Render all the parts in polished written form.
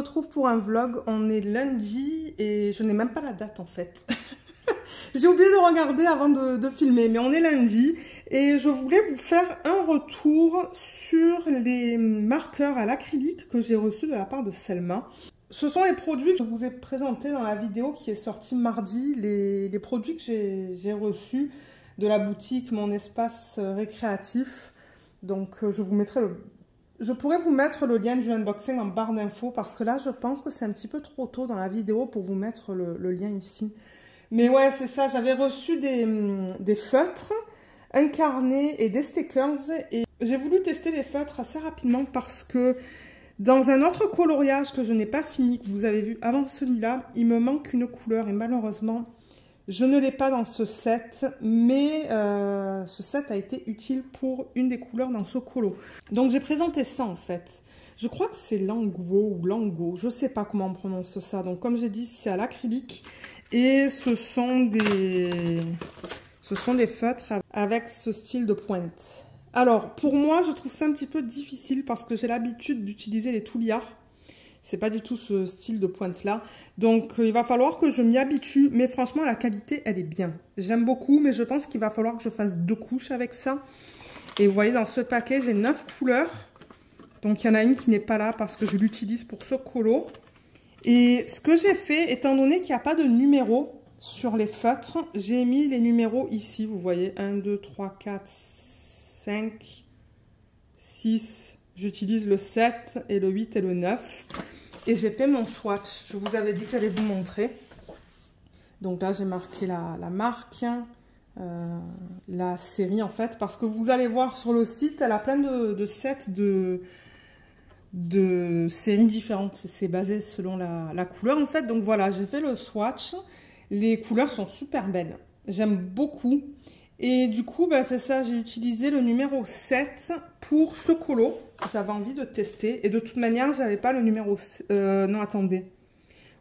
retrouve pour un vlog. On est lundi et je n'ai même pas la date en fait. J'ai oublié de regarder avant de filmer, mais on est lundi et je voulais vous faire un retour sur les marqueurs à l'acrylique que j'ai reçus de la part de Selma. Ce sont les produits que je vous ai présentés dans la vidéo qui est sortie mardi, les produits que j'ai reçus de la boutique Mon Espace Récréatif. Donc je vous mettrai je pourrais vous mettre le lien du unboxing en barre d'infos parce que là je pense que c'est un petit peu trop tôt dans la vidéo pour vous mettre le lien ici. Mais ouais, c'est ça, j'avais reçu des feutres, un carnet et des stickers. Et j'ai voulu tester les feutres assez rapidement parce que dans un autre coloriage que je n'ai pas fini, que vous avez vu avant celui-là, il me manque une couleur. Et malheureusement, je ne l'ai pas dans ce set. Mais ce set a été utile pour une des couleurs dans ce colo. Donc j'ai présenté ça en fait. Je crois que c'est Lango ou Lango, je ne sais pas comment on prononce ça. Donc comme j'ai dit, c'est à l'acrylique. Et ce sont des feutres avec ce style de pointe. Alors, pour moi, je trouve ça un petit peu difficile parce que j'ai l'habitude d'utiliser les touliards. C'est pas du tout ce style de pointe-là. Donc, il va falloir que je m'y habitue. Mais franchement, la qualité, elle est bien. J'aime beaucoup, mais je pense qu'il va falloir que je fasse 2 couches avec ça. Et vous voyez, dans ce paquet, j'ai 9 couleurs. Donc, il y en a une qui n'est pas là parce que je l'utilise pour ce colo. Et ce que j'ai fait, étant donné qu'il n'y a pas de numéro sur les feutres, j'ai mis les numéros ici, vous voyez, 1, 2, 3, 4, 5, 6, j'utilise le 7 et le 8 et le 9. Et j'ai fait mon swatch, je vous avais dit que j'allais vous montrer. Donc là, j'ai marqué la marque, la série en fait, parce que vous allez voir sur le site, elle a plein de sets de séries différentes, c'est basé selon la couleur en fait. Donc voilà, j'ai fait le swatch, les couleurs sont super belles, j'aime beaucoup. Et du coup, bah, c'est ça, j'ai utilisé le numéro 7 pour ce colo, j'avais envie de tester. Et de toute manière, j'avais pas le numéro... non, attendez.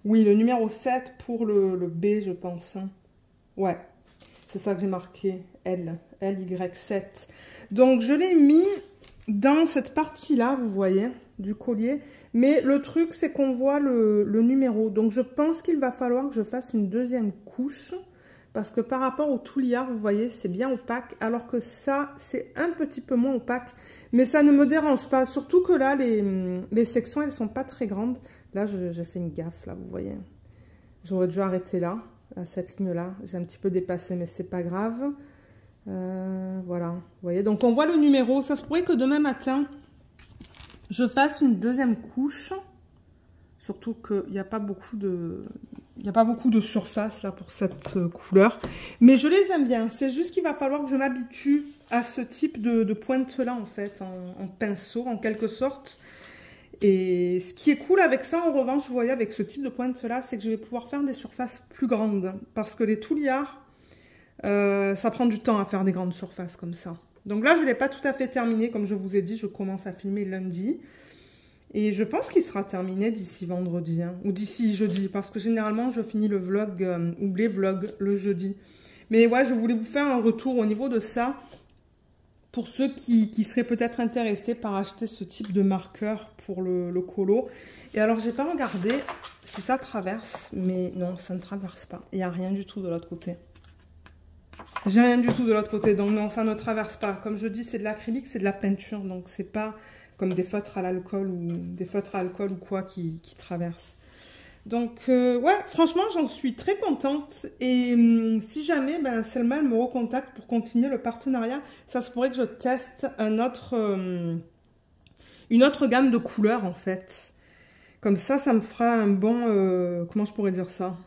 Oui, le numéro 7 pour le B, je pense. Ouais, c'est ça que j'ai marqué, LY7. Donc, je l'ai mis dans cette partie-là, vous voyez, du collier. Mais le truc, c'est qu'on voit le numéro. Donc, je pense qu'il va falloir que je fasse une deuxième couche. Parce que par rapport au touliard, vous voyez, c'est bien opaque. Alors que ça, c'est un petit peu moins opaque. Mais ça ne me dérange pas. Surtout que là, les sections, elles ne sont pas très grandes. Là, j'ai fait une gaffe, là, vous voyez. J'aurais dû arrêter là, à cette ligne-là. J'ai un petit peu dépassé, mais c'est pas grave. Voilà, vous voyez. Donc, on voit le numéro. Ça se pourrait que demain matin, je fasse une deuxième couche. Surtout qu'il n'y a pas beaucoup de surface là pour cette couleur. Mais je les aime bien. C'est juste qu'il va falloir que je m'habitue à ce type de pointe là en fait, en pinceau en quelque sorte. Et ce qui est cool avec ça en revanche, vous voyez, avec ce type de pointe là, c'est que je vais pouvoir faire des surfaces plus grandes. Parce que les touliards, ça prend du temps à faire des grandes surfaces comme ça. Donc là, je ne l'ai pas tout à fait terminé. Comme je vous ai dit, je commence à filmer lundi. Et je pense qu'il sera terminé d'ici vendredi, hein, ou d'ici jeudi, parce que généralement, je finis le vlog, ou les vlogs, le jeudi. Mais ouais, je voulais vous faire un retour au niveau de ça, pour ceux qui seraient peut-être intéressés par acheter ce type de marqueur pour le colo. Et alors, j'ai pas regardé si ça traverse, mais non, ça ne traverse pas. Il n'y a rien du tout de l'autre côté. J'ai rien du tout de l'autre côté, donc non, ça ne traverse pas. Comme je dis, c'est de l'acrylique, c'est de la peinture, donc c'est pas... comme des feutres à l'alcool ou quoi qui traversent. Donc, ouais, franchement, j'en suis très contente. Et si jamais Selma elle me recontacte pour continuer le partenariat, ça se pourrait que je teste une autre gamme de couleurs, en fait. Comme ça me fera un bon... comment je pourrais dire ça?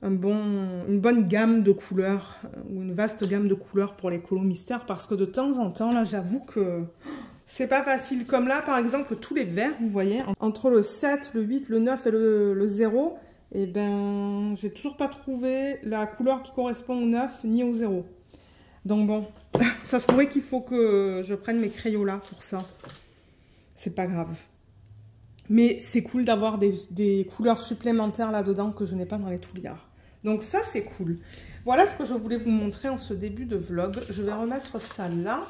Une bonne gamme de couleurs, ou une vaste gamme de couleurs pour les colos mystères. Parce que de temps en temps, là, j'avoue que... c'est pas facile. Comme là, par exemple, tous les verts, vous voyez, entre le 7, le 8, le 9 et le 0, et ben, j'ai toujours pas trouvé la couleur qui correspond au 9 ni au 0. Donc bon, ça se pourrait qu'il faut que je prenne mes crayons là pour ça. C'est pas grave. Mais c'est cool d'avoir des couleurs supplémentaires là-dedans que je n'ai pas dans les touliards. Donc ça, c'est cool. Voilà ce que je voulais vous montrer en ce début de vlog. Je vais remettre ça là.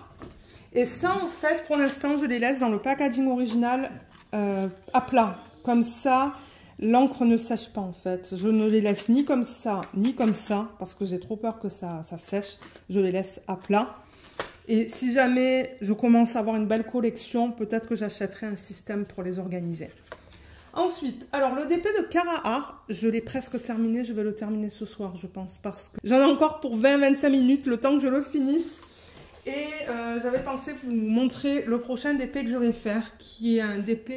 Et ça, en fait, pour l'instant, je les laisse dans le packaging original à plat. Comme ça, l'encre ne sèche pas en fait. Je ne les laisse ni comme ça, parce que j'ai trop peur que ça sèche. Je les laisse à plat. Et si jamais je commence à avoir une belle collection, peut-être que j'achèterai un système pour les organiser. Ensuite, alors le DP de Cara Art, je l'ai presque terminé. Je vais le terminer ce soir, je pense, parce que j'en ai encore pour 20-25 minutes, le temps que je le finisse. Et j'avais pensé vous montrer le prochain DP que je vais faire, qui est un DP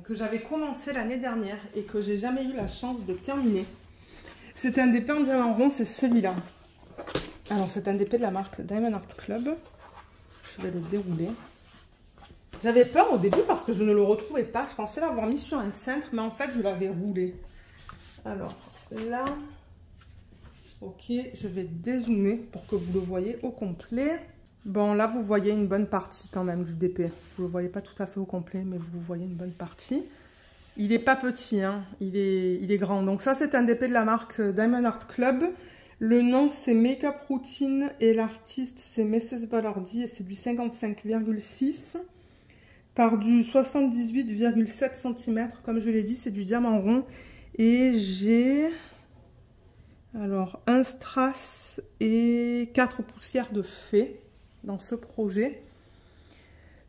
que j'avais commencé l'année dernière et que j'ai jamais eu la chance de terminer. C'est un DP en diamant rond, c'est celui-là. Alors c'est un DP de la marque Diamond Art Club. Je vais le dérouler. J'avais peur au début parce que je ne le retrouvais pas. Je pensais l'avoir mis sur un cintre, mais en fait je l'avais roulé. Alors là, ok, je vais dézoomer pour que vous le voyez au complet. Bon, là, vous voyez une bonne partie quand même du DP. Vous ne le voyez pas tout à fait au complet, mais vous voyez une bonne partie. Il n'est pas petit, hein. Il est grand. Donc ça, c'est un DP de la marque Diamond Art Club. Le nom, c'est Makeup Routine et l'artiste, c'est Mrs. Ballardy et c'est du 55,6 par du 78,7 cm. Comme je l'ai dit, c'est du diamant rond. Et j'ai... alors, un strass et 4 poussières de fée dans ce projet.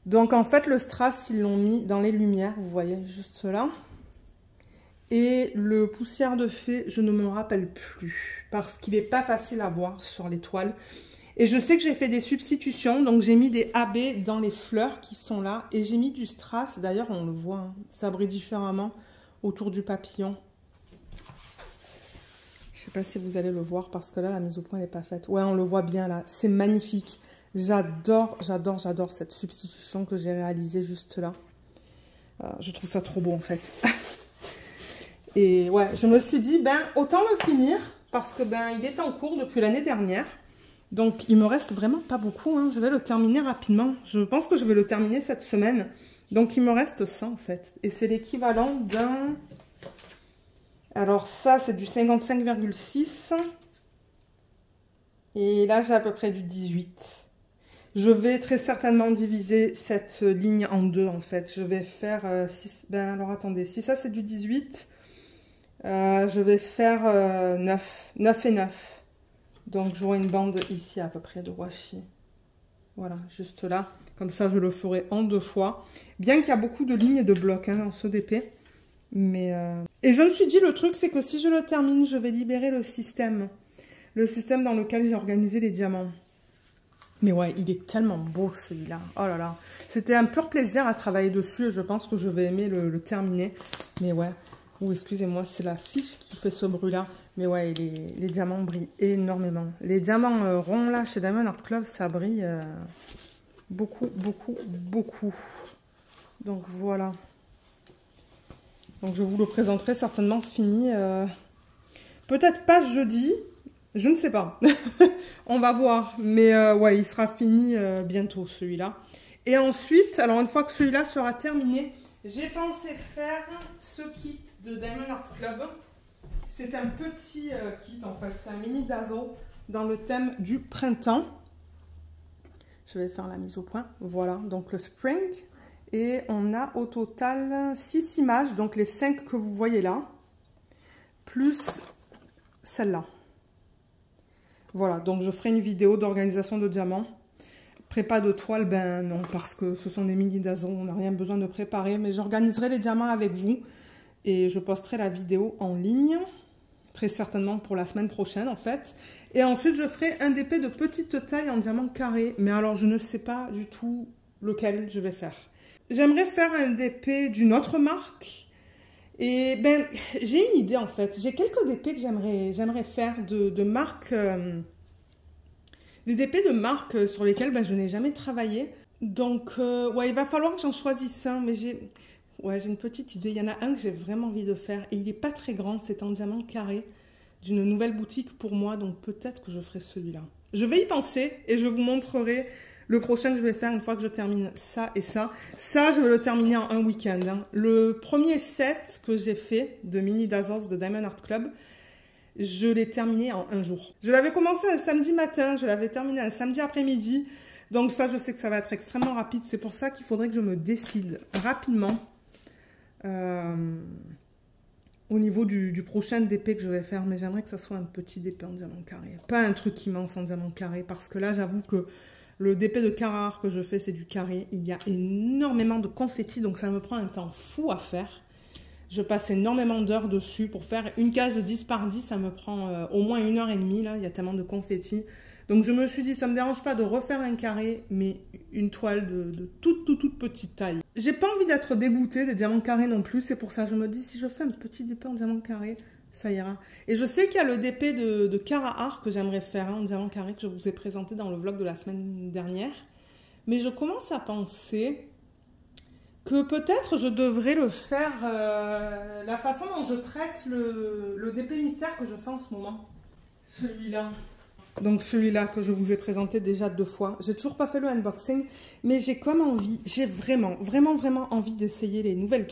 Donc en fait le strass ils l'ont mis dans les lumières, vous voyez juste là, et le poussière de fée je ne me rappelle plus parce qu'il n'est pas facile à voir sur les toiles. Et je sais que j'ai fait des substitutions, donc j'ai mis des AB dans les fleurs qui sont là et j'ai mis du strass, d'ailleurs on le voit, hein, ça brille différemment autour du papillon. Je sais pas si vous allez le voir parce que là la mise au point n'est pas faite. Ouais, on le voit bien là, c'est magnifique. J'adore cette substitution que j'ai réalisée juste là. Je trouve ça trop beau en fait. Et ouais, je me suis dit, ben autant le finir parce que ben il est en cours depuis l'année dernière. Donc il me reste vraiment pas beaucoup, hein. Je vais le terminer rapidement. Je pense que je vais le terminer cette semaine. Donc il me reste ça en fait. Et c'est l'équivalent d'un... alors ça c'est du 55,6. Et là j'ai à peu près du 18. Je vais très certainement diviser cette ligne en deux en fait. Je vais faire 6... ben alors attendez, si ça c'est du 18, je vais faire 9 et 9. Donc j'aurai une bande ici à peu près de washi. Voilà, juste là. Comme ça je le ferai en 2 fois. Bien qu'il y a beaucoup de lignes de blocs hein, dans ce DP. Mais et je me suis dit, le truc c'est que si je le termine, je vais libérer le système. Le système dans lequel j'ai organisé les diamants. Mais ouais, il est tellement beau celui-là. Oh là là. C'était un pur plaisir à travailler dessus et je pense que je vais aimer le terminer. Mais ouais. Oh, excusez-moi, c'est la fiche qui fait ce bruit-là. Mais ouais, les diamants brillent énormément. Les diamants ronds là, chez Diamond Art Club, ça brille beaucoup. Donc voilà. Donc je vous le présenterai certainement fini. Peut-être pas jeudi. Je ne sais pas. On va voir. Mais ouais, il sera fini bientôt celui-là. Et ensuite, alors une fois que celui-là sera terminé, j'ai pensé faire ce kit de Diamond Art Club. C'est un petit kit en fait. C'est un mini dazzle dans le thème du printemps. Je vais faire la mise au point. Voilà, donc le spring. Et on a au total 6 images. Donc les 5 que vous voyez là. Plus celle-là. Voilà, donc je ferai une vidéo d'organisation de diamants. Prépa de toile, ben non, parce que ce sont des mini dazzles, on n'a rien besoin de préparer. Mais j'organiserai les diamants avec vous et je posterai la vidéo en ligne, très certainement pour la semaine prochaine en fait. Et ensuite, je ferai un DP de petite taille en diamant carré. Mais alors, je ne sais pas du tout lequel je vais faire. J'aimerais faire un DP d'une autre marque. Et ben, j'ai une idée en fait. J'ai quelques DP que j'aimerais faire de marques, des DP de marques sur lesquelles ben, je n'ai jamais travaillé. Donc, ouais, il va falloir que j'en choisisse un. Mais j'ai une petite idée. Il y en a un que j'ai vraiment envie de faire. Et il n'est pas très grand. C'est en diamant carré d'une nouvelle boutique pour moi. Donc, peut-être que je ferai celui-là. Je vais y penser et je vous montrerai le prochain que je vais faire une fois que je termine ça et ça. Ça, je vais le terminer en un week-end. Hein. Le premier set que j'ai fait de mini dazzles de Diamond Art Club, je l'ai terminé en un jour. Je l'avais commencé un samedi matin, je l'avais terminé un samedi après-midi. Donc ça, je sais que ça va être extrêmement rapide. C'est pour ça qu'il faudrait que je me décide rapidement au niveau du prochain DP que je vais faire, mais j'aimerais que ça soit un petit DP en diamant carré. Pas un truc immense en diamant carré, parce que là, j'avoue que le DP de Carrare que je fais, c'est du carré. Il y a énormément de confettis, donc ça me prend un temps fou à faire. Je passe énormément d'heures dessus pour faire une case de 10 par 10, ça me prend au moins 1h30, là, il y a tellement de confettis. Donc je me suis dit, ça ne me dérange pas de refaire un carré, mais une toile de toute petite taille. J'ai pas envie d'être dégoûtée des diamants carrés non plus, c'est pour ça que je me dis, si je fais un petit DP en diamant carré, ça ira. Et je sais qu'il y a le DP de Carrare que j'aimerais faire en diamant carré, que je vous ai présenté dans le vlog de la semaine dernière. Mais je commence à penser que peut-être je devrais le faire la façon dont je traite le DP mystère que je fais en ce moment. Celui-là. Donc celui-là que je vous ai présenté déjà 2 fois. J'ai toujours pas fait le unboxing, mais j'ai comme envie, j'ai vraiment envie d'essayer les nouvelles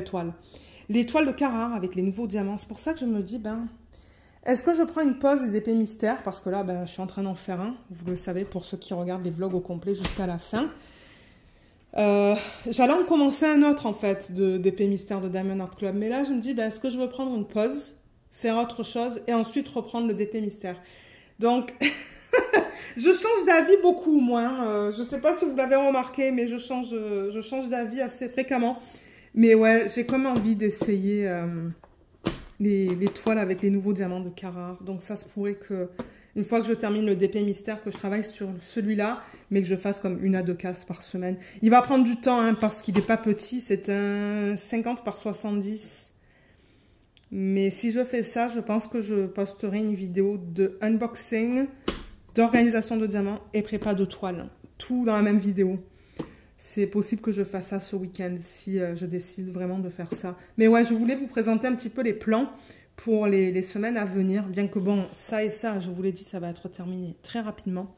toiles. Les toiles de Carrare avec les nouveaux diamants. C'est pour ça que je me dis, est-ce que je prends une pause des DP mystères? Parce que là, je suis en train d'en faire un. Vous le savez pour ceux qui regardent les vlogs au complet jusqu'à la fin. J'allais en commencer un autre en fait de DP mystère de Diamond Art Club. Mais là, je me dis, est-ce que je veux prendre une pause, faire autre chose et ensuite reprendre le DP mystère? Donc, je change d'avis beaucoup moins. Je ne sais pas si vous l'avez remarqué, mais je change d'avis assez fréquemment. Mais ouais, j'ai comme envie d'essayer les toiles avec les nouveaux diamants de Carrare. Donc ça se pourrait que, une fois que je termine le DP mystère, que je travaille sur celui-là, mais que je fasse comme 1 à 2 cases par semaine. Il va prendre du temps hein, parce qu'il n'est pas petit. C'est un 50 par 70. Mais si je fais ça, je pense que je posterai une vidéo de unboxing, d'organisation de diamants et prépa de toile. Tout dans la même vidéo. C'est possible que je fasse ça ce week-end si je décide vraiment de faire ça. Mais ouais, je voulais vous présenter un petit peu les plans pour les semaines à venir. Bien que bon, ça et ça, je vous l'ai dit, ça va être terminé très rapidement.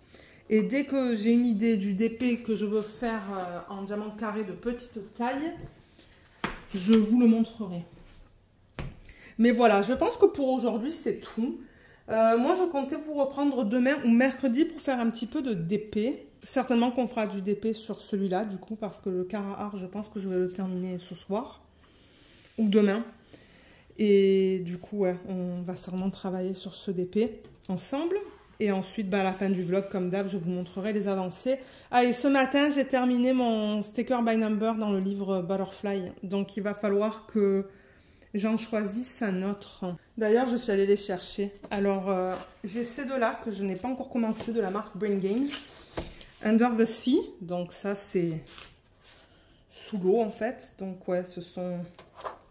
Et dès que j'ai une idée du DP que je veux faire en diamant carré de petite taille, je vous le montrerai. Mais voilà, je pense que pour aujourd'hui, c'est tout. Moi, je comptais vous reprendre demain ou mercredi pour faire un petit peu de DP. Certainement qu'on fera du DP sur celui-là, du coup, parce que le Carrare, je pense que je vais le terminer ce soir ou demain. Et du coup, ouais, on va certainement travailler sur ce DP ensemble. Et ensuite, à la fin du vlog, comme d'hab, je vous montrerai les avancées. Ah, et ce matin, j'ai terminé mon sticker by number dans le livre Butterfly. Donc, il va falloir que j'en choisisse un autre. D'ailleurs, je suis allée les chercher. Alors, j'ai ces deux-là que je n'ai pas encore commencé de la marque Brain Games. Under the Sea. Donc, ça, c'est sous l'eau, en fait. Donc, ouais, ce sont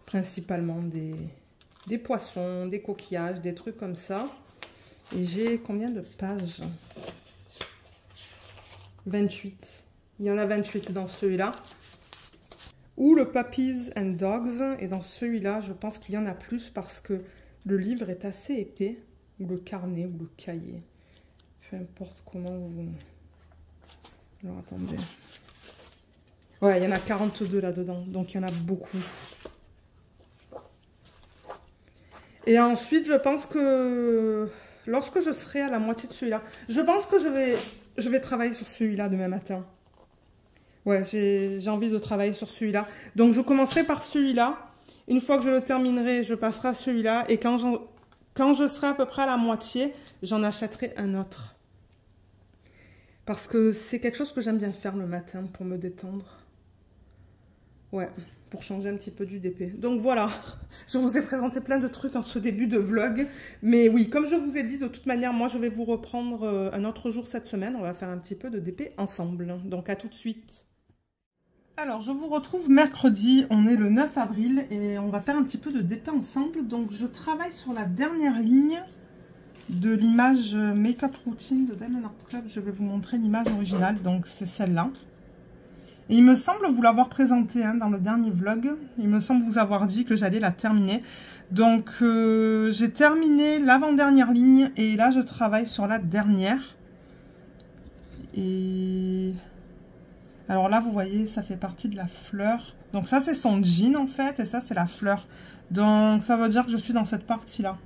principalement des poissons, des coquillages, des trucs comme ça. Et j'ai combien de pages? 28. Il y en a 28 dans celui-là. Ou le Puppies and Dogs. Et dans celui-là, je pense qu'il y en a plus parce que le livre est assez épais. Ou le carnet, ou le cahier. Peu importe comment vous... Alors, attendez. Ouais, il y en a 42 là-dedans. Donc, il y en a beaucoup. Et ensuite, je pense que... Lorsque je serai à la moitié de celui-là, je pense que je vais travailler sur celui-là demain matin. Ouais, j'ai envie de travailler sur celui-là. Donc, je commencerai par celui-là. Une fois que je le terminerai, je passerai à celui-là. Et quand je serai à peu près à la moitié, j'en achèterai un autre. Parce que c'est quelque chose que j'aime bien faire le matin pour me détendre. Ouais, pour changer un petit peu du DP. Donc voilà, je vous ai présenté plein de trucs en ce début de vlog. Mais oui, comme je vous ai dit, de toute manière, moi, je vais vous reprendre un autre jour cette semaine. On va faire un petit peu de DP ensemble. Donc à tout de suite. Alors, je vous retrouve mercredi, on est le 9 avril et on va faire un petit peu de DP ensemble. Donc, je travaille sur la dernière ligne de l'image Make-up Routine de Diamond Art Club. Je vais vous montrer l'image originale, donc c'est celle-là. Et il me semble vous l'avoir présentée dans le dernier vlog. Il me semble vous avoir dit que j'allais la terminer. Donc, j'ai terminé l'avant-dernière ligne et là, je travaille sur la dernière. Et... alors là, vous voyez, ça fait partie de la fleur. Donc ça, c'est son jean, en fait. Et ça, c'est la fleur. Donc, ça veut dire que je suis dans cette partie-là.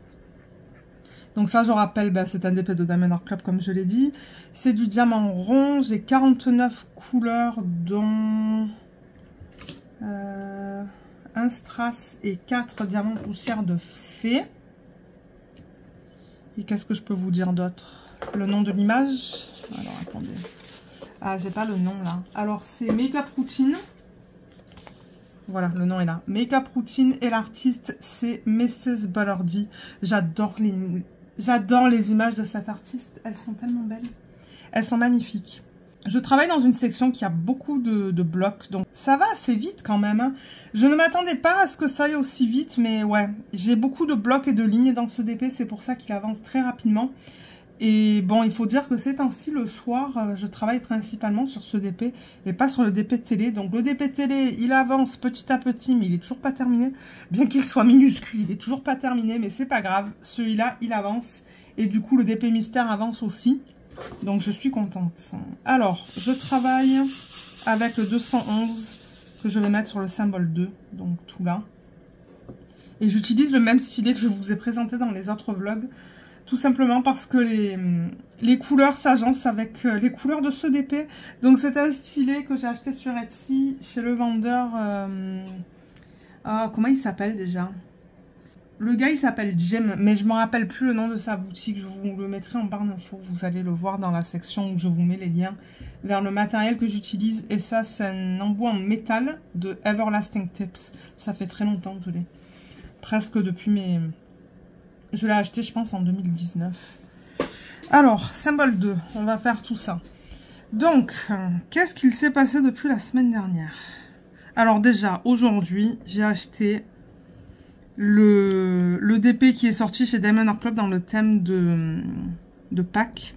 Donc ça, je rappelle, c'est un DP de Diamond Art Club, comme je l'ai dit. C'est du diamant rond. J'ai 49 couleurs, dont... 1, 1 strass et 4 diamants poussière de fée. Et qu'est-ce que je peux vous dire d'autre? Le nom de l'image. Alors, attendez. Ah, j'ai pas le nom là. Alors, c'est Make-up Routine. Voilà, le nom est là. Make-up Routine et l'artiste, c'est Mrs. Ballardy. J'adore les images de cette artiste. Elles sont tellement belles. Elles sont magnifiques. Je travaille dans une section qui a beaucoup de blocs, donc ça va assez vite quand même. Hein. Je ne m'attendais pas à ce que ça aille aussi vite, mais ouais, j'ai beaucoup de blocs et de lignes dans ce DP, c'est pour ça qu'il avance très rapidement. Et bon, il faut dire que ces temps-ci, le soir, je travaille principalement sur ce DP et pas sur le DP télé. Donc le DP télé, il avance petit à petit, mais il est toujours pas terminé. Bien qu'il soit minuscule, il est toujours pas terminé, mais c'est pas grave. Celui-là, il avance. Et du coup, le DP mystère avance aussi. Donc je suis contente. Alors, je travaille avec le 211 que je vais mettre sur le symbole 2. Donc tout là. Et j'utilise le même stylet que je vous ai présenté dans les autres vlogs. Tout simplement parce que les couleurs s'agencent avec les couleurs de ce DP. Donc c'est un stylet que j'ai acheté sur Etsy chez le vendeur. Comment il s'appelle déjà? Le gars il s'appelle Jim, mais je ne me rappelle plus le nom de sa boutique. Je vous le mettrai en barre d'infos. Vous allez le voir dans la section où je vous mets les liens vers le matériel que j'utilise. Et ça c'est un embout en métal de Everlasting Tips. Ça fait très longtemps que je l'ai. Presque depuis mes... Je l'ai acheté, je pense, en 2019. Alors, symbole 2, on va faire tout ça. Donc, qu'est-ce qu'il s'est passé depuis la semaine dernière? Alors déjà, aujourd'hui, j'ai acheté le DP qui est sorti chez Diamond Art Club dans le thème de Pâques.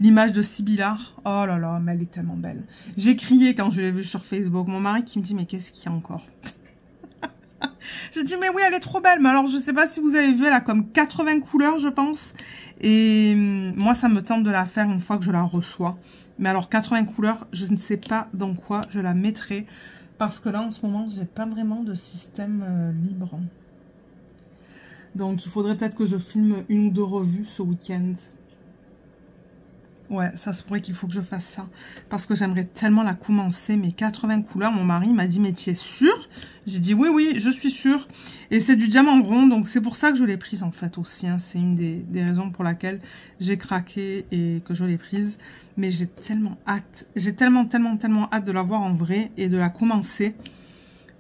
L'image de Sibyllard. Oh là là, mais elle est tellement belle. J'ai crié quand je l'ai vue sur Facebook. Mon mari qui me dit, mais qu'est-ce qu'il y a encore? Je dis, mais oui, elle est trop belle. Mais alors, je sais pas si vous avez vu, elle a comme 80 couleurs, je pense. Et moi, ça me tente de la faire une fois que je la reçois. Mais alors, 80 couleurs, je ne sais pas dans quoi je la mettrai. Parce que là, en ce moment, j'ai pas vraiment de système libre. Donc, il faudrait peut-être que je filme 1 ou 2 revues ce week-end. Ouais, ça se pourrait qu'il faut que je fasse ça. Parce que j'aimerais tellement la commencer. Mais 80 couleurs, mon mari m'a dit, mais tu es sûre? J'ai dit, oui, oui, je suis sûre. Et c'est du diamant rond, donc c'est pour ça que je l'ai prise en fait aussi. Hein. C'est une des raisons pour laquelle j'ai craqué et que je l'ai prise. Mais j'ai tellement hâte. J'ai tellement hâte de la voir en vrai et de la commencer.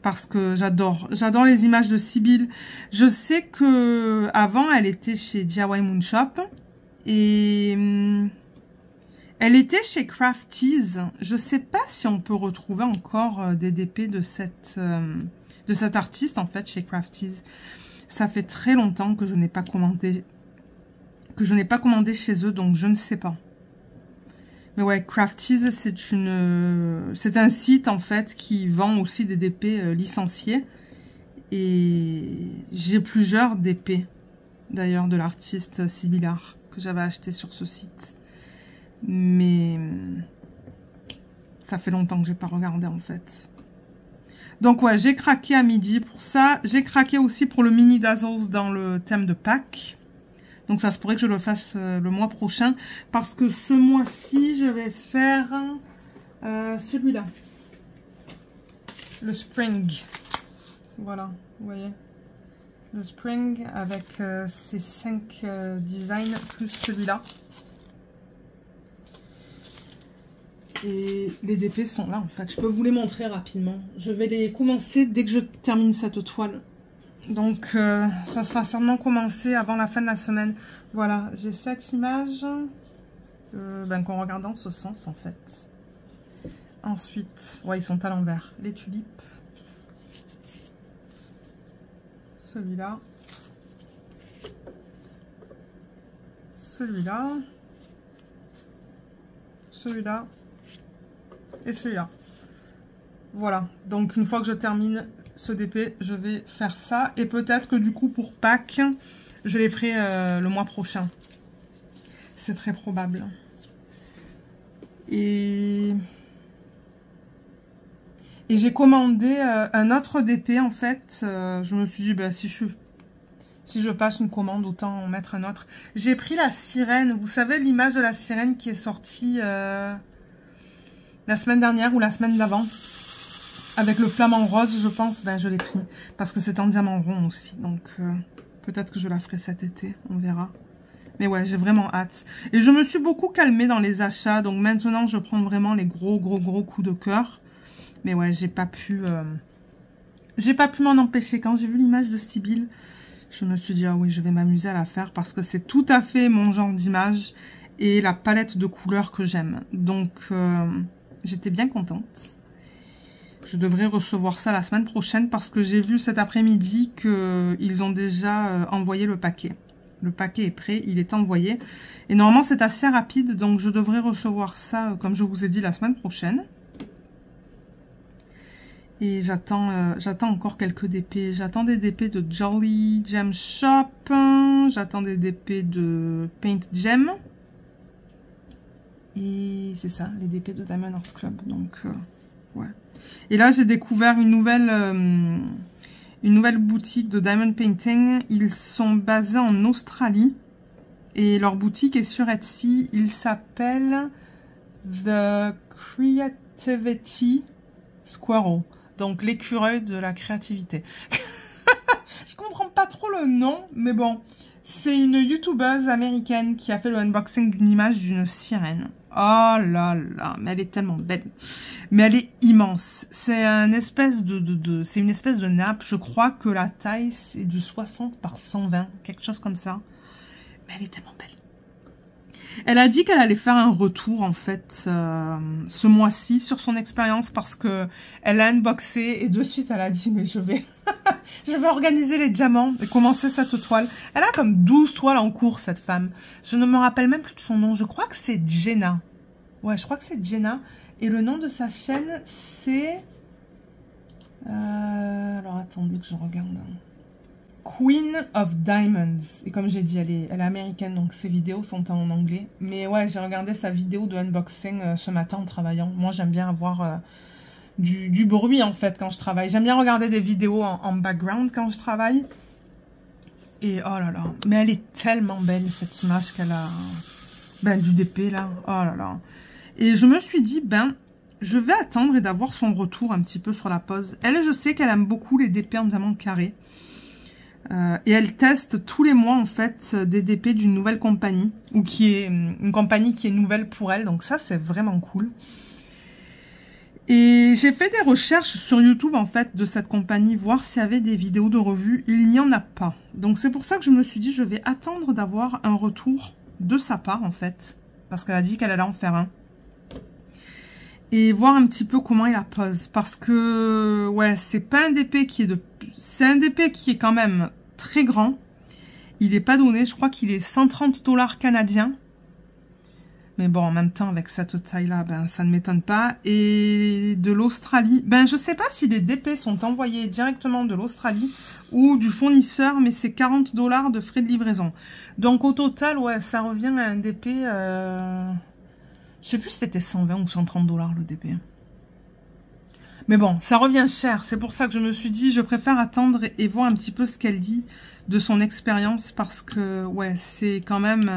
Parce que j'adore. J'adore les images de Sibylle. Je sais que avant elle était chez DIY Moon Shop. Et... elle était chez Crafties. Je ne sais pas si on peut retrouver encore des DP de cette artiste, en fait, chez Crafties. Ça fait très longtemps que je n'ai pas commandé, chez eux, donc je ne sais pas. Mais ouais, Crafties, c'est un site, en fait, qui vend aussi des DP licenciés. Et j'ai plusieurs DP, d'ailleurs, de l'artiste Sibyllard, que j'avais acheté sur ce site. Mais ça fait longtemps que j'ai pas regardé en fait. Donc ouais, j'ai craqué à midi pour ça. J'ai craqué aussi pour le mini Dazzles dans le thème de Pâques. Donc ça se pourrait que je le fasse le mois prochain. Parce que ce mois-ci, je vais faire celui-là. Le Spring. Voilà, vous voyez. Le Spring avec ces 5 designs plus celui-là. Et les DP sont là en fait, je peux vous les montrer rapidement. Je vais les commencer dès que je termine cette toile. Donc ça sera certainement commencé avant la fin de la semaine. Voilà, j'ai cette image qu'on regarde dans ce sens en fait. Ensuite, ouais, ils sont à l'envers. Les tulipes. Celui-là. Celui-là. Celui-là. Et celui-là. Voilà. Donc, une fois que je termine ce DP, je vais faire ça. Et peut-être que du coup, pour Pâques, je les ferai le mois prochain. C'est très probable. Et j'ai commandé un autre DP, en fait. Je me suis dit, bah, si je passe une commande, autant en mettre un autre. J'ai pris la sirène. Vous savez, l'image de la sirène qui est sortie... la semaine dernière ou la semaine d'avant, avec le flamant rose, je pense, ben, je l'ai pris. Parce que c'est en diamant rond aussi. Donc, peut-être que je la ferai cet été. On verra. Mais ouais, j'ai vraiment hâte. Et je me suis beaucoup calmée dans les achats. Donc, maintenant, je prends vraiment les gros coups de cœur. Mais ouais, j'ai pas pu m'en empêcher. Quand j'ai vu l'image de Sibylle, je me suis dit, ah oui, je vais m'amuser à la faire. Parce que c'est tout à fait mon genre d'image. Et la palette de couleurs que j'aime. Donc, j'étais bien contente. Je devrais recevoir ça la semaine prochaine parce que j'ai vu cet après-midi qu'ils ont déjà envoyé le paquet. Le paquet est prêt, il est envoyé. Et normalement, c'est assez rapide, donc je devrais recevoir ça, comme je vous ai dit, la semaine prochaine. Et j'attends encore quelques DP. J'attends des DP de Jolly Gem Shop. J'attends des DP de Paint Gem. Et c'est ça, les DP de Diamond Art Club. Donc, ouais. Et là, j'ai découvert une nouvelle boutique de Diamond Painting. Ils sont basés en Australie. Et leur boutique est sur Etsy. Il s'appelle The Creativity Squirrel. Donc, l'écureuil de la créativité. Je comprends pas trop le nom, mais bon. C'est une youtubeuse américaine qui a fait le unboxing d'une image d'une sirène. Oh là là, mais elle est tellement belle. Mais elle est immense. C'est une espèce de nappe. Je crois que la taille, c'est du 60 par 120, quelque chose comme ça. Mais elle est tellement belle. Elle a dit qu'elle allait faire un retour, en fait, ce mois-ci sur son expérience parce que elle a unboxé et de suite, elle a dit, mais je vais organiser les diamants et commencer cette toile. Elle a comme 12 toiles en cours, cette femme. Je ne me rappelle même plus de son nom. Je crois que c'est Jenna. Ouais, je crois que c'est Jenna. Et le nom de sa chaîne, c'est... alors, attendez que je regarde. Queen of Diamonds. Et comme j'ai dit, elle est américaine, donc ses vidéos sont en anglais. Mais ouais, j'ai regardé sa vidéo de unboxing ce matin en travaillant. Moi, j'aime bien avoir du bruit, en fait, quand je travaille. J'aime bien regarder des vidéos en background quand je travaille. Et oh là là. Mais elle est tellement belle, cette image qu'elle a... Ben, du DP, là. Oh là là. Et je me suis dit, ben... je vais attendre et d'avoir son retour un petit peu sur la pose. Elle, je sais qu'elle aime beaucoup les DP en diamant carré. Et elle teste tous les mois, en fait, des DP d'une nouvelle compagnie. Ou qui est une compagnie qui est nouvelle pour elle. Donc ça, c'est vraiment cool. Et j'ai fait des recherches sur YouTube, en fait, de cette compagnie. Voir s'il y avait des vidéos de revue. Il n'y en a pas. Donc c'est pour ça que je me suis dit, je vais attendre d'avoir un retour de sa part, en fait. Parce qu'elle a dit qu'elle allait en faire un. Et voir un petit peu comment il la pose. Parce que, ouais, c'est pas un DP qui est de... c'est un DP qui est quand même très grand. Il est pas donné. Je crois qu'il est 130 $ canadiens. Mais bon, en même temps, avec cette taille-là, ben, ça ne m'étonne pas. Et de l'Australie. Ben, je sais pas si les DP sont envoyés directement de l'Australie ou du fournisseur, mais c'est 40 $ de frais de livraison. Donc, au total, ouais, ça revient à un DP... je sais plus si c'était 120 ou 130 $ le DP. Mais bon, ça revient cher. C'est pour ça que je me suis dit, je préfère attendre et voir un petit peu ce qu'elle dit de son expérience. Parce que, ouais, c'est quand même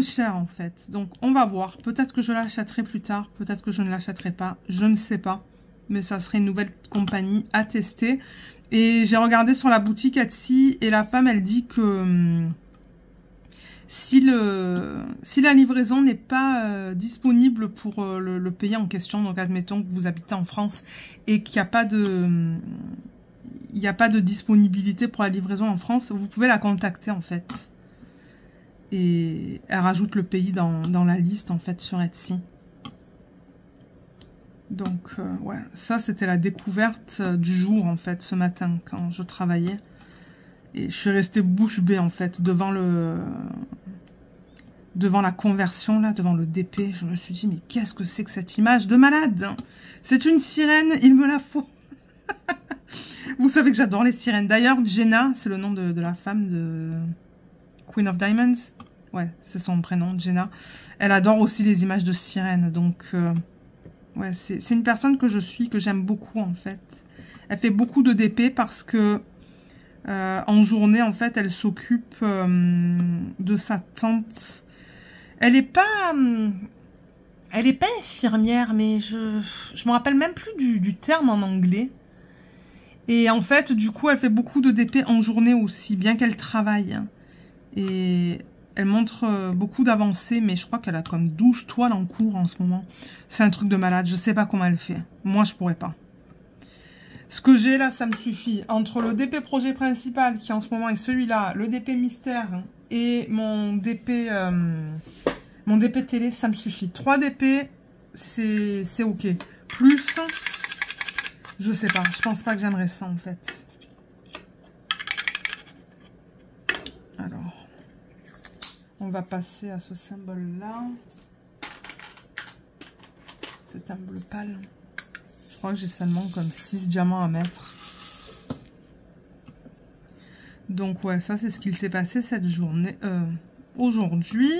cher, en fait. Donc, on va voir. Peut-être que je l'achèterai plus tard. Peut-être que je ne l'achèterai pas. Je ne sais pas. Mais ça serait une nouvelle compagnie à tester. Et j'ai regardé sur la boutique Etsy. Et la femme, elle dit que... si la livraison n'est pas disponible pour le pays en question, donc admettons que vous habitez en France et qu'il n'y a pas de disponibilité pour la livraison en France, vous pouvez la contacter, en fait. Et elle rajoute le pays dans la liste, en fait, sur Etsy. Donc, ouais, ça c'était la découverte du jour, en fait, ce matin, quand je travaillais. Et je suis restée bouche bée, en fait, devant la conversion, là, devant le DP. Je me suis dit, mais qu'est-ce que c'est que cette image de malade? C'est une sirène, il me la faut. Vous savez que j'adore les sirènes. D'ailleurs, Jenna, c'est le nom de la femme de Queen of Diamonds. Ouais, c'est son prénom, Jenna. Elle adore aussi les images de sirènes. Donc, ouais, c'est une personne que je suis, que j'aime beaucoup, en fait. Elle fait beaucoup de DP parce que en journée, en fait, elle s'occupe de sa tante. Elle est pas... Elle n'est pas infirmière, mais je me rappelle même plus du terme en anglais. Et en fait, du coup, elle fait beaucoup de DP en journée aussi, bien qu'elle travaille. Et elle montre beaucoup d'avancées, mais je crois qu'elle a comme 12 toiles en cours en ce moment. C'est un truc de malade, je sais pas comment elle fait. Moi, je pourrais pas. Ce que j'ai là, ça me suffit. Entre le DP projet principal, qui en ce moment est celui-là, le DP mystère et mon DP télé, ça me suffit. 3 DP, c'est ok. Plus, je sais pas, je pense pas que j'aimerais ça en fait. Alors, on va passer à ce symbole-là. C'est un bleu pâle. Je crois que j'ai seulement comme 6 diamants à mettre. Donc ouais, ça c'est ce qu'il s'est passé cette journée. Aujourd'hui,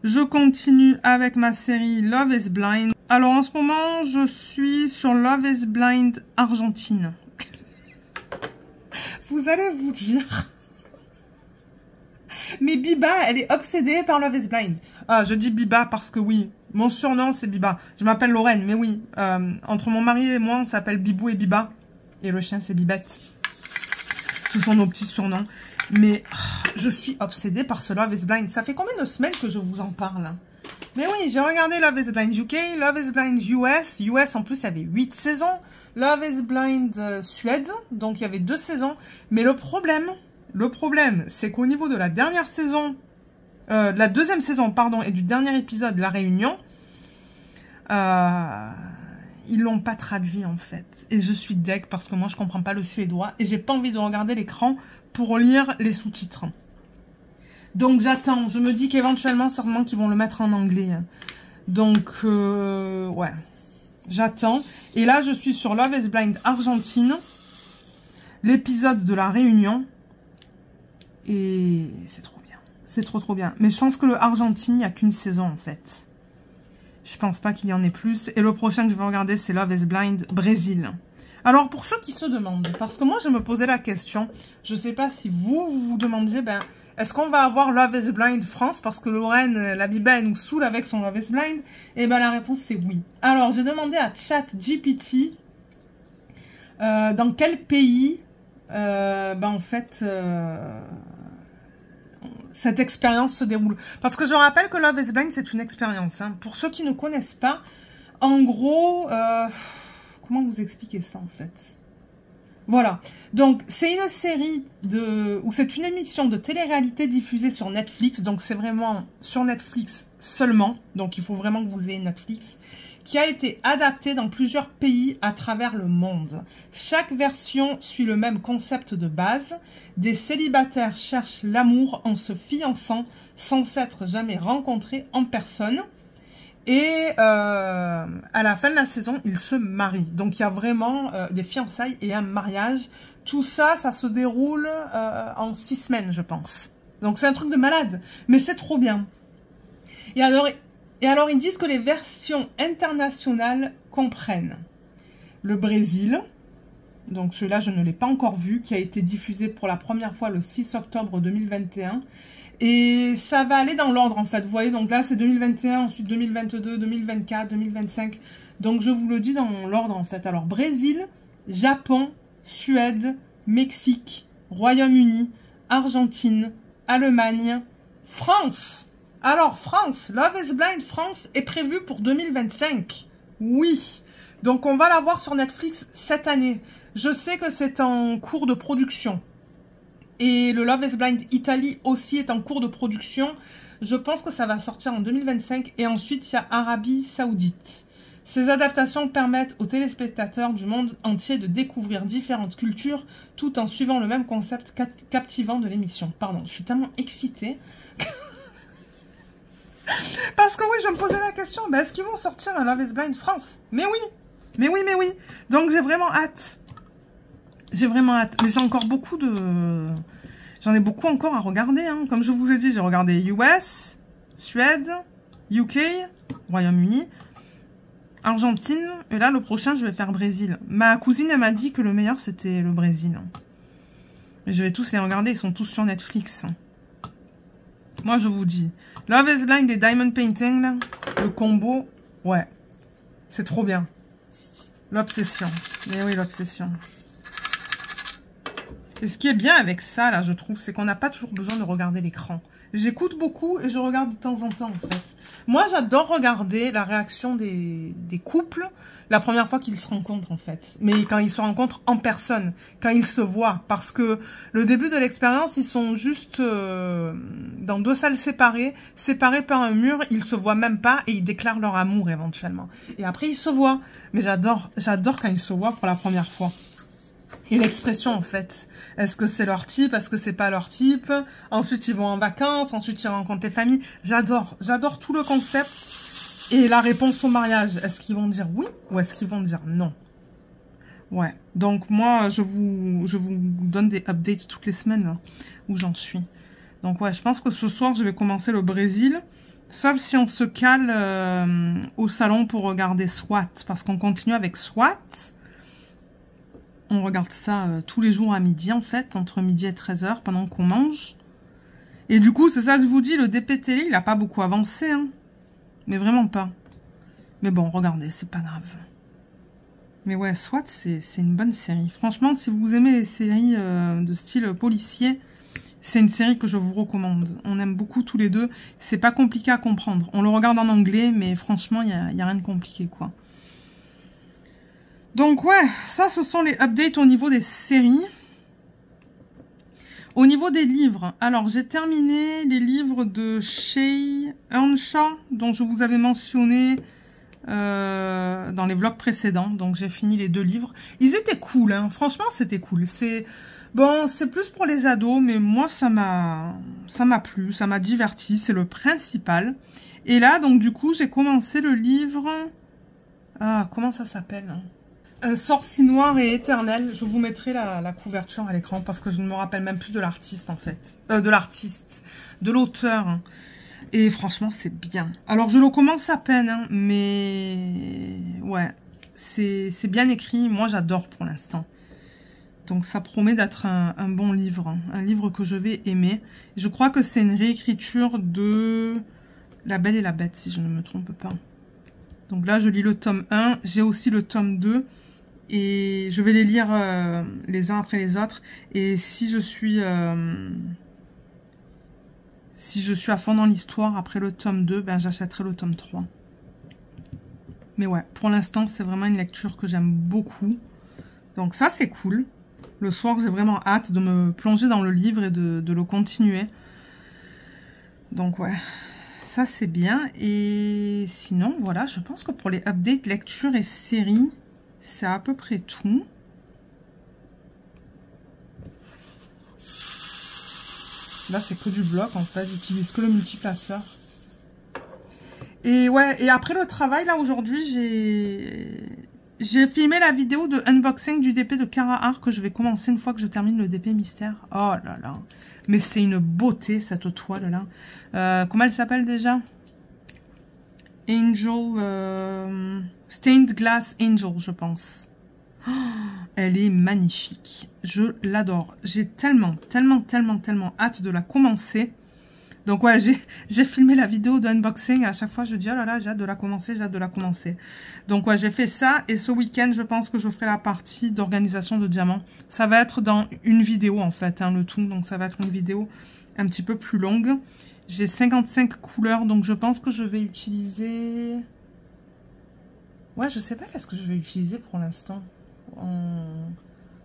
je continue avec ma série Love is Blind. Alors en ce moment, je suis sur Love is Blind Argentine. Vous allez vous dire... Mais Biba, elle est obsédée par Love is Blind. Ah, je dis Biba parce que oui, mon surnom c'est Biba. Je m'appelle Lorraine, mais oui, entre mon mari et moi, on s'appelle Bibou et Biba. Et le chien c'est Bibette. Ce sont nos petits surnoms. Mais je suis obsédée par ce Love is Blind. Ça fait combien de semaines que je vous en parle? Mais oui, j'ai regardé Love is Blind UK, Love is Blind US. US, en plus, il y avait 8 saisons. Love is Blind Suède, donc il y avait 2 saisons. Mais le problème, c'est qu'au niveau de la dernière saison, de la deuxième saison, pardon, et du dernier épisode, La Réunion, ils l'ont pas traduit, en fait. Et je suis deg parce que moi, je comprends pas le suédois et j'ai pas envie de regarder l'écran pour lire les sous-titres. Donc, j'attends. Je me dis qu'éventuellement, certainement qu'ils vont le mettre en anglais. Donc, ouais. J'attends. Et là, je suis sur Love is Blind Argentine. L'épisode de La Réunion. Et c'est trop bien. C'est trop bien. Mais je pense que le Argentine, il n'y a qu'une saison, en fait. Je pense pas qu'il y en ait plus. Et le prochain que je vais regarder, c'est Love is Blind Brésil. Alors, pour ceux qui se demandent, parce que moi, je me posais la question, je sais pas si vous demandiez, ben, est-ce qu'on va avoir Love is Blind France? Parce que Lorraine, la Biba, elle nous saoule avec son Love is Blind. Et ben, la réponse, c'est oui. Alors, j'ai demandé à ChatGPT, dans quel pays, ben, en fait, cette expérience se déroule. Parce que je rappelle que Love is Blind, c'est une expérience. Hein. Pour ceux qui ne connaissent pas, en gros... comment vous expliquer ça, en fait? Voilà. Donc, c'est une série ou c'est une émission de télé-réalité diffusée sur Netflix. Donc, c'est vraiment sur Netflix seulement. Donc, il faut vraiment que vous ayez Netflix. Qui a été adaptée dans plusieurs pays à travers le monde. Chaque version suit le même concept de base. Des célibataires cherchent l'amour en se fiançant sans s'être jamais rencontrés en personne. Et à la fin de la saison, ils se marient. Donc, il y a vraiment des fiançailles et un mariage. Tout ça, ça se déroule en 6 semaines, je pense. Donc, c'est un truc de malade. Mais c'est trop bien. Et alors, ils disent que les versions internationales comprennent le Brésil. Donc, celui-là, je ne l'ai pas encore vu, qui a été diffusé pour la première fois le 6 octobre 2021. Et ça va aller dans l'ordre, en fait. Vous voyez, donc là, c'est 2021, ensuite 2022, 2024, 2025. Donc, je vous le dis dans l'ordre, en fait. Alors, Brésil, Japon, Suède, Mexique, Royaume-Uni, Argentine, Allemagne, France. Alors, France, Love is Blind France est prévu pour 2025. Oui. Donc, on va la voir sur Netflix cette année. Je sais que c'est en cours de production. Et le Love is Blind Italie aussi est en cours de production. Je pense que ça va sortir en 2025. Et ensuite, il y a Arabie Saoudite. Ces adaptations permettent aux téléspectateurs du monde entier de découvrir différentes cultures tout en suivant le même concept captivant de l'émission. Pardon, je suis tellement excitée. Parce que oui, je me posais la question, ben, est-ce qu'ils vont sortir un Love is Blind France? Mais oui. Mais oui, mais oui. Donc, j'ai vraiment hâte. J'ai vraiment hâte. Mais j'ai encore beaucoup de... J'en ai beaucoup encore à regarder. Hein. Comme je vous ai dit, j'ai regardé US, Suède, UK, Royaume-Uni, Argentine. Et là, le prochain, je vais faire Brésil. Ma cousine, elle m'a dit que le meilleur, c'était le Brésil. Mais je vais tous les regarder. Ils sont tous sur Netflix. Moi, je vous dis. Love is Blind et Diamond Painting, là, le combo, ouais. C'est trop bien. L'obsession. Mais oui, l'obsession. Et ce qui est bien avec ça, là, je trouve, c'est qu'on n'a pas toujours besoin de regarder l'écran. J'écoute beaucoup et je regarde de temps en temps, en fait. Moi, j'adore regarder la réaction des couples la première fois qu'ils se rencontrent, en fait. Mais quand ils se rencontrent en personne, quand ils se voient. Parce que le début de l'expérience, ils sont juste dans 2 salles séparées par un mur. Ils se voient même pas et ils déclarent leur amour, éventuellement. Et après, ils se voient. Mais j'adore quand ils se voient pour la première fois. Et l'expression, en fait. Est-ce que c'est leur type? Est-ce que c'est pas leur type? Ensuite, ils vont en vacances. Ensuite, ils rencontrent les familles. J'adore tout le concept. Et la réponse au mariage. Est-ce qu'ils vont dire oui ou est-ce qu'ils vont dire non? Ouais. Donc, moi, je vous donne des updates toutes les semaines, là, où j'en suis. Donc, ouais, je pense que ce soir, je vais commencer le Brésil. Sauf si on se cale au salon pour regarder SWAT. Parce qu'on continue avec SWAT. On regarde ça tous les jours à midi, en fait, entre midi et 13h, pendant qu'on mange. Et du coup, c'est ça que je vous dis, le DP télé, il n'a pas beaucoup avancé, hein. Mais vraiment pas. Mais bon, regardez, c'est pas grave. Mais ouais, SWAT, c'est une bonne série. Franchement, si vous aimez les séries de style policier, c'est une série que je vous recommande. On aime beaucoup tous les deux. C'est pas compliqué à comprendre. On le regarde en anglais, mais franchement, il n'y a rien de compliqué, quoi. Donc ouais, ça ce sont les updates au niveau des séries. Au niveau des livres, alors j'ai terminé les livres de Shea Earnshaw, dont je vous avais mentionné dans les vlogs précédents. Donc j'ai fini les 2 livres. Ils étaient cool, hein. Franchement c'était cool. C'est bon, c'est plus pour les ados, mais moi ça m'a plu, ça m'a diverti, c'est le principal. Et là donc du coup j'ai commencé le livre, comment ça s'appelle, hein? Sorcier noir et éternel. Je vous mettrai la couverture à l'écran parce que je ne me rappelle même plus de l'artiste en fait. De l'auteur. Hein. Et franchement, c'est bien. Alors, je le commence à peine, hein, mais ouais, c'est bien écrit. Moi, j'adore pour l'instant. Donc, ça promet d'être un bon livre. Hein, un livre que je vais aimer. Je crois que c'est une réécriture de La Belle et la Bête, si je ne me trompe pas. Donc là, je lis le tome 1. J'ai aussi le tome 2. Et je vais les lire les uns après les autres. Et si je suis à fond dans l'histoire après le tome 2, ben j'achèterai le tome 3. Mais ouais, pour l'instant, c'est vraiment une lecture que j'aime beaucoup. Donc ça, c'est cool. Le soir, j'ai vraiment hâte de me plonger dans le livre et de le continuer. Donc ouais, ça c'est bien. Et sinon, voilà, je pense que pour les updates lecture et séries, c'est à peu près tout. Là, c'est que du bloc, en fait. J'utilise que le multiplaceur. Et ouais, et après le travail, là, aujourd'hui, j'ai filmé la vidéo de unboxing du DP de Carrahart que je vais commencer une fois que je termine le DP mystère. Oh là là. Mais c'est une beauté, cette toile-là. Comment elle s'appelle déjà? Angel... Stained Glass Angel, je pense. Oh, elle est magnifique. Je l'adore. J'ai tellement hâte de la commencer. Donc ouais, j'ai filmé la vidéo d'unboxing. À chaque fois, je dis, oh là là, j'ai hâte de la commencer, j'ai hâte de la commencer. Donc ouais, j'ai fait ça. Et ce week-end, je pense que je ferai la partie d'organisation de diamants. Ça va être dans une vidéo, en fait, hein, le tout. Donc ça va être une vidéo un petit peu plus longue. J'ai 55 couleurs, donc je pense que je vais utiliser... Ouais, je sais pas qu'est-ce que je vais utiliser pour l'instant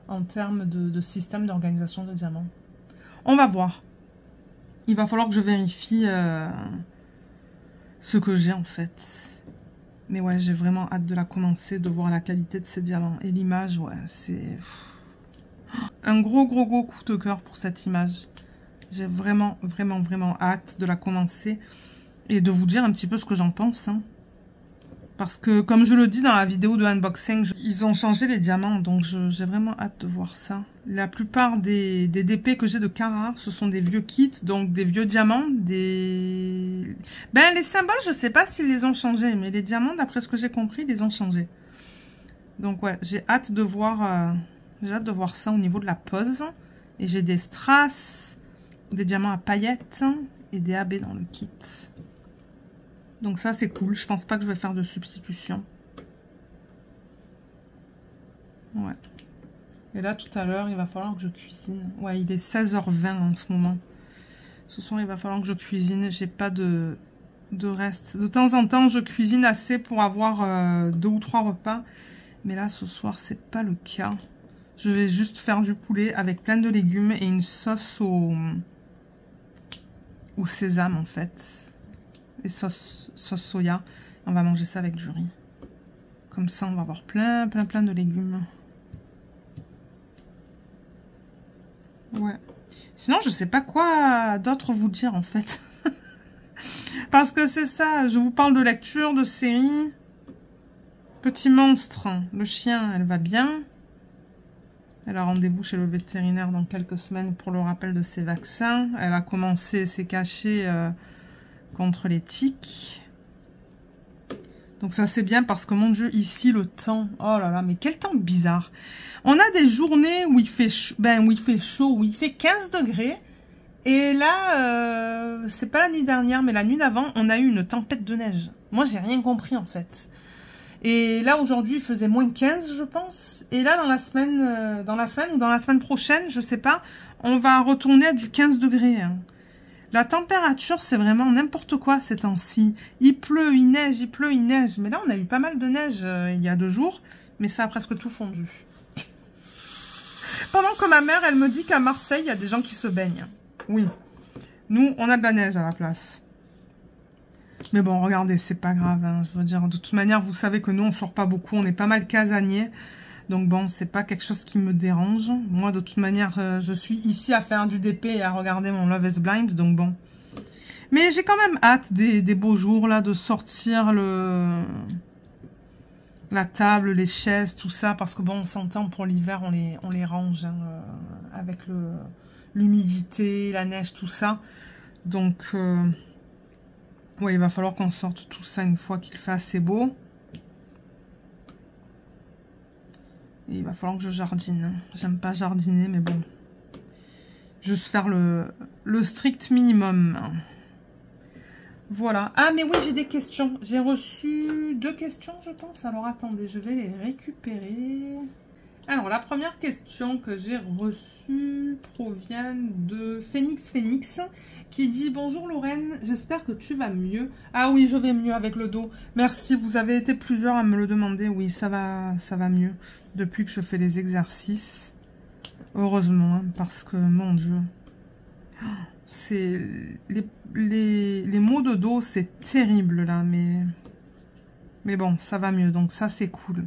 en termes de système d'organisation de diamants. On va voir. Il va falloir que je vérifie ce que j'ai en fait. Mais ouais, j'ai vraiment hâte de la commencer, de voir la qualité de ces diamants. Et l'image, ouais, c'est... Un gros coup de cœur pour cette image. J'ai vraiment hâte de la commencer et de vous dire un petit peu ce que j'en pense. Hein. Parce que, comme je le dis dans la vidéo de unboxing, ils ont changé les diamants. Donc, j'ai vraiment hâte de voir ça. La plupart des DP que j'ai de Carrahart, ce sont des vieux kits. Donc, des vieux diamants. Ben, les symboles, je sais pas s'ils les ont changés. Mais les diamants, d'après ce que j'ai compris, ils les ont changés. Donc, ouais, j'ai hâte de voir ça au niveau de la pose. Et j'ai des strass, des diamants à paillettes. et des AB dans le kit. Donc ça, c'est cool. Je pense pas que je vais faire de substitution. Ouais. Et là, tout à l'heure, il va falloir que je cuisine. Ouais, il est 16h20 en ce moment. Ce soir, il va falloir que je cuisine. J'ai pas de reste. De temps en temps, je cuisine assez pour avoir 2 ou 3 repas. Mais là, ce soir, c'est pas le cas. Je vais juste faire du poulet avec plein de légumes et une sauce au sésame, en fait. Et sauce soya. On va manger ça avec du riz. Comme ça, on va avoir plein de légumes. Ouais. Sinon, je sais pas quoi d'autre vous dire, en fait. Parce que c'est ça, je vous parle de lecture, de série. Petit monstre, le chien, elle va bien. Elle a rendez-vous chez le vétérinaire dans quelques semaines pour le rappel de ses vaccins. Elle a commencé ses cachets contre les tiques. Donc ça c'est bien parce que mon Dieu, ici le temps, oh là là, mais quel temps bizarre. On a des journées où il fait chaud, où il fait 15 degrés. Et là, c'est pas la nuit dernière, mais la nuit d'avant, on a eu une tempête de neige. Moi, j'ai rien compris en fait. Et là, aujourd'hui, il faisait moins 15, je pense. Et là, dans la semaine ou dans la semaine prochaine, je sais pas, on va retourner à du 15 degrés. Hein. La température, c'est vraiment n'importe quoi ces temps-ci. Il pleut, il neige, il pleut, il neige. Mais là, on a eu pas mal de neige il y a 2 jours, mais ça a presque tout fondu. Pendant que ma mère, elle me dit qu'à Marseille, il y a des gens qui se baignent. Oui. Nous, on a de la neige à la place. Mais bon, regardez, c'est pas grave. Hein. Je veux dire, de toute manière, vous savez que nous, on sort pas beaucoup. On est pas mal casaniers. Donc bon, c'est pas quelque chose qui me dérange. Moi, de toute manière, je suis ici à faire du DP et à regarder mon Love is Blind. Donc bon. Mais j'ai quand même hâte des beaux jours, là, de sortir la table, les chaises, tout ça. Parce que bon, on s'entend pour l'hiver, on les range hein, avec l'humidité, la neige, tout ça. Donc... ouais, il va falloir qu'on sorte tout ça une fois qu'il fait assez beau. Et il va falloir que je jardine. J'aime pas jardiner, mais bon. Juste faire le strict minimum. Voilà. Ah, mais oui, j'ai des questions. J'ai reçu 2 questions, je pense. Alors, attendez, je vais les récupérer. Alors, la première question que j'ai reçue provient de Phoenix, qui dit « Bonjour Lorraine, j'espère que tu vas mieux. » Ah oui, je vais mieux avec le dos. Merci, vous avez été plusieurs à me le demander. Oui, ça va mieux depuis que je fais les exercices. Heureusement, hein, parce que, mon Dieu, c'est les maux de dos, c'est terrible là, mais bon, ça va mieux, donc ça c'est cool.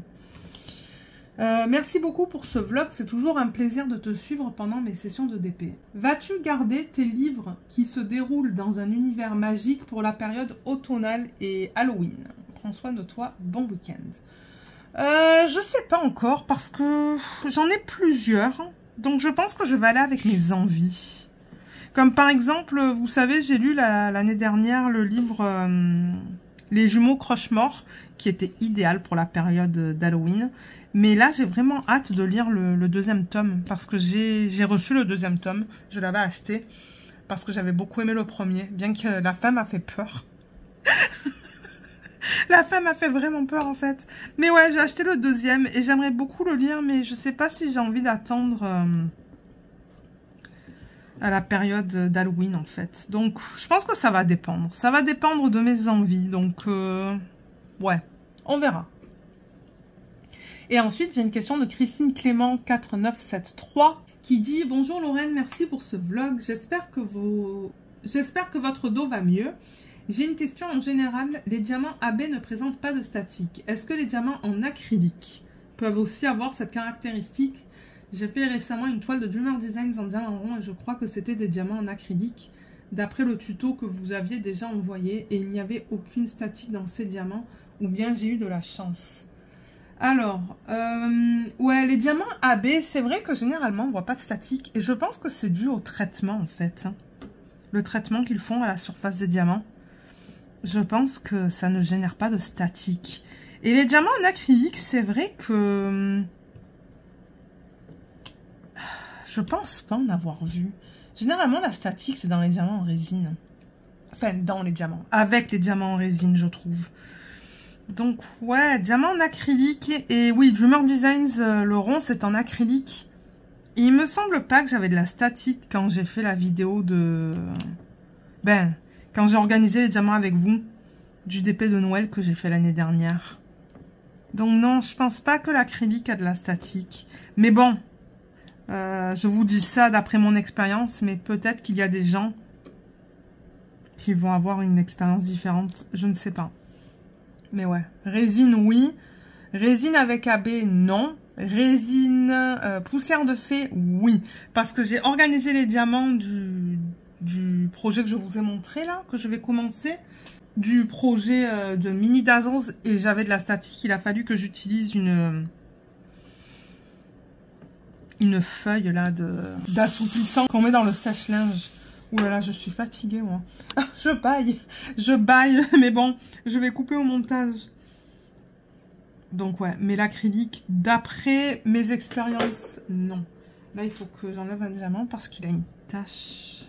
Merci beaucoup pour ce vlog, c'est toujours un plaisir de te suivre pendant mes sessions de DP. Vas-tu garder tes livres qui se déroulent dans un univers magique pour la période automnale et Halloween? Prends soin de toi, bon week-end. Je sais pas encore parce que j'en ai plusieurs, donc je pense que je vais aller avec mes envies. Comme par exemple, vous savez, j'ai lu l'année dernière le livre Les jumeaux Croche-Mort, qui était idéal pour la période d'Halloween. Mais là, j'ai vraiment hâte de lire le 2e tome, parce que j'ai reçu le 2e tome. Je l'avais acheté, parce que j'avais beaucoup aimé le premier, bien que la fin m'a fait peur. La fin m'a fait vraiment peur, en fait. Mais ouais, j'ai acheté le 2e, et j'aimerais beaucoup le lire, mais je sais pas si j'ai envie d'attendre à la période d'Halloween, en fait. Donc, je pense que ça va dépendre. Ça va dépendre de mes envies, donc ouais, on verra. Et ensuite, j'ai une question de Christine Clément 4973 qui dit « Bonjour Lorraine, merci pour ce vlog. J'espère que votre dos va mieux. J'ai une question en général. Les diamants AB ne présentent pas de statique. Est-ce que les diamants en acrylique peuvent aussi avoir cette caractéristique? J'ai fait récemment une toile de Dreamer Designs en diamant rond et je crois que c'était des diamants en acrylique. D'après le tuto que vous aviez déjà envoyé et il n'y avait aucune statique dans ces diamants ou bien j'ai eu de la chance. » Alors, ouais, les diamants AB, c'est vrai que généralement, on ne voit pas de statique. Et je pense que c'est dû au traitement, en fait. Hein. Le traitement qu'ils font à la surface des diamants. Je pense que ça ne génère pas de statique. Et les diamants en acrylique, c'est vrai que... je pense pas en avoir vu. Généralement, la statique, c'est dans les diamants en résine. Enfin, dans les diamants. Avec les diamants en résine, je trouve. Donc, ouais, diamant en acrylique. Et oui, Dreamer Designs, le rond, c'est en acrylique. Et il me semble pas que j'avais de la statique quand j'ai fait la vidéo de... Ben, quand j'ai organisé les diamants avec vous, du DP de Noël que j'ai fait l'année dernière. Donc non, je pense pas que l'acrylique a de la statique. Mais bon, je vous dis ça d'après mon expérience, mais peut-être qu'il y a des gens qui vont avoir une expérience différente, je ne sais pas. Mais ouais, résine oui, résine avec AB non, résine poussière de fée oui, parce que j'ai organisé les diamants du projet que je vous ai montré là, que je vais commencer, du projet de mini Dazzles, et j'avais de la statique, il a fallu que j'utilise une feuille là d'assouplissant qu'on met dans le sèche-linge. Ouh là là, je suis fatiguée, moi. Ah, je baille, mais bon, je vais couper au montage. Donc ouais, mais l'acrylique, d'après mes expériences, non. Là, il faut que j'enlève un diamant parce qu'il a une tache.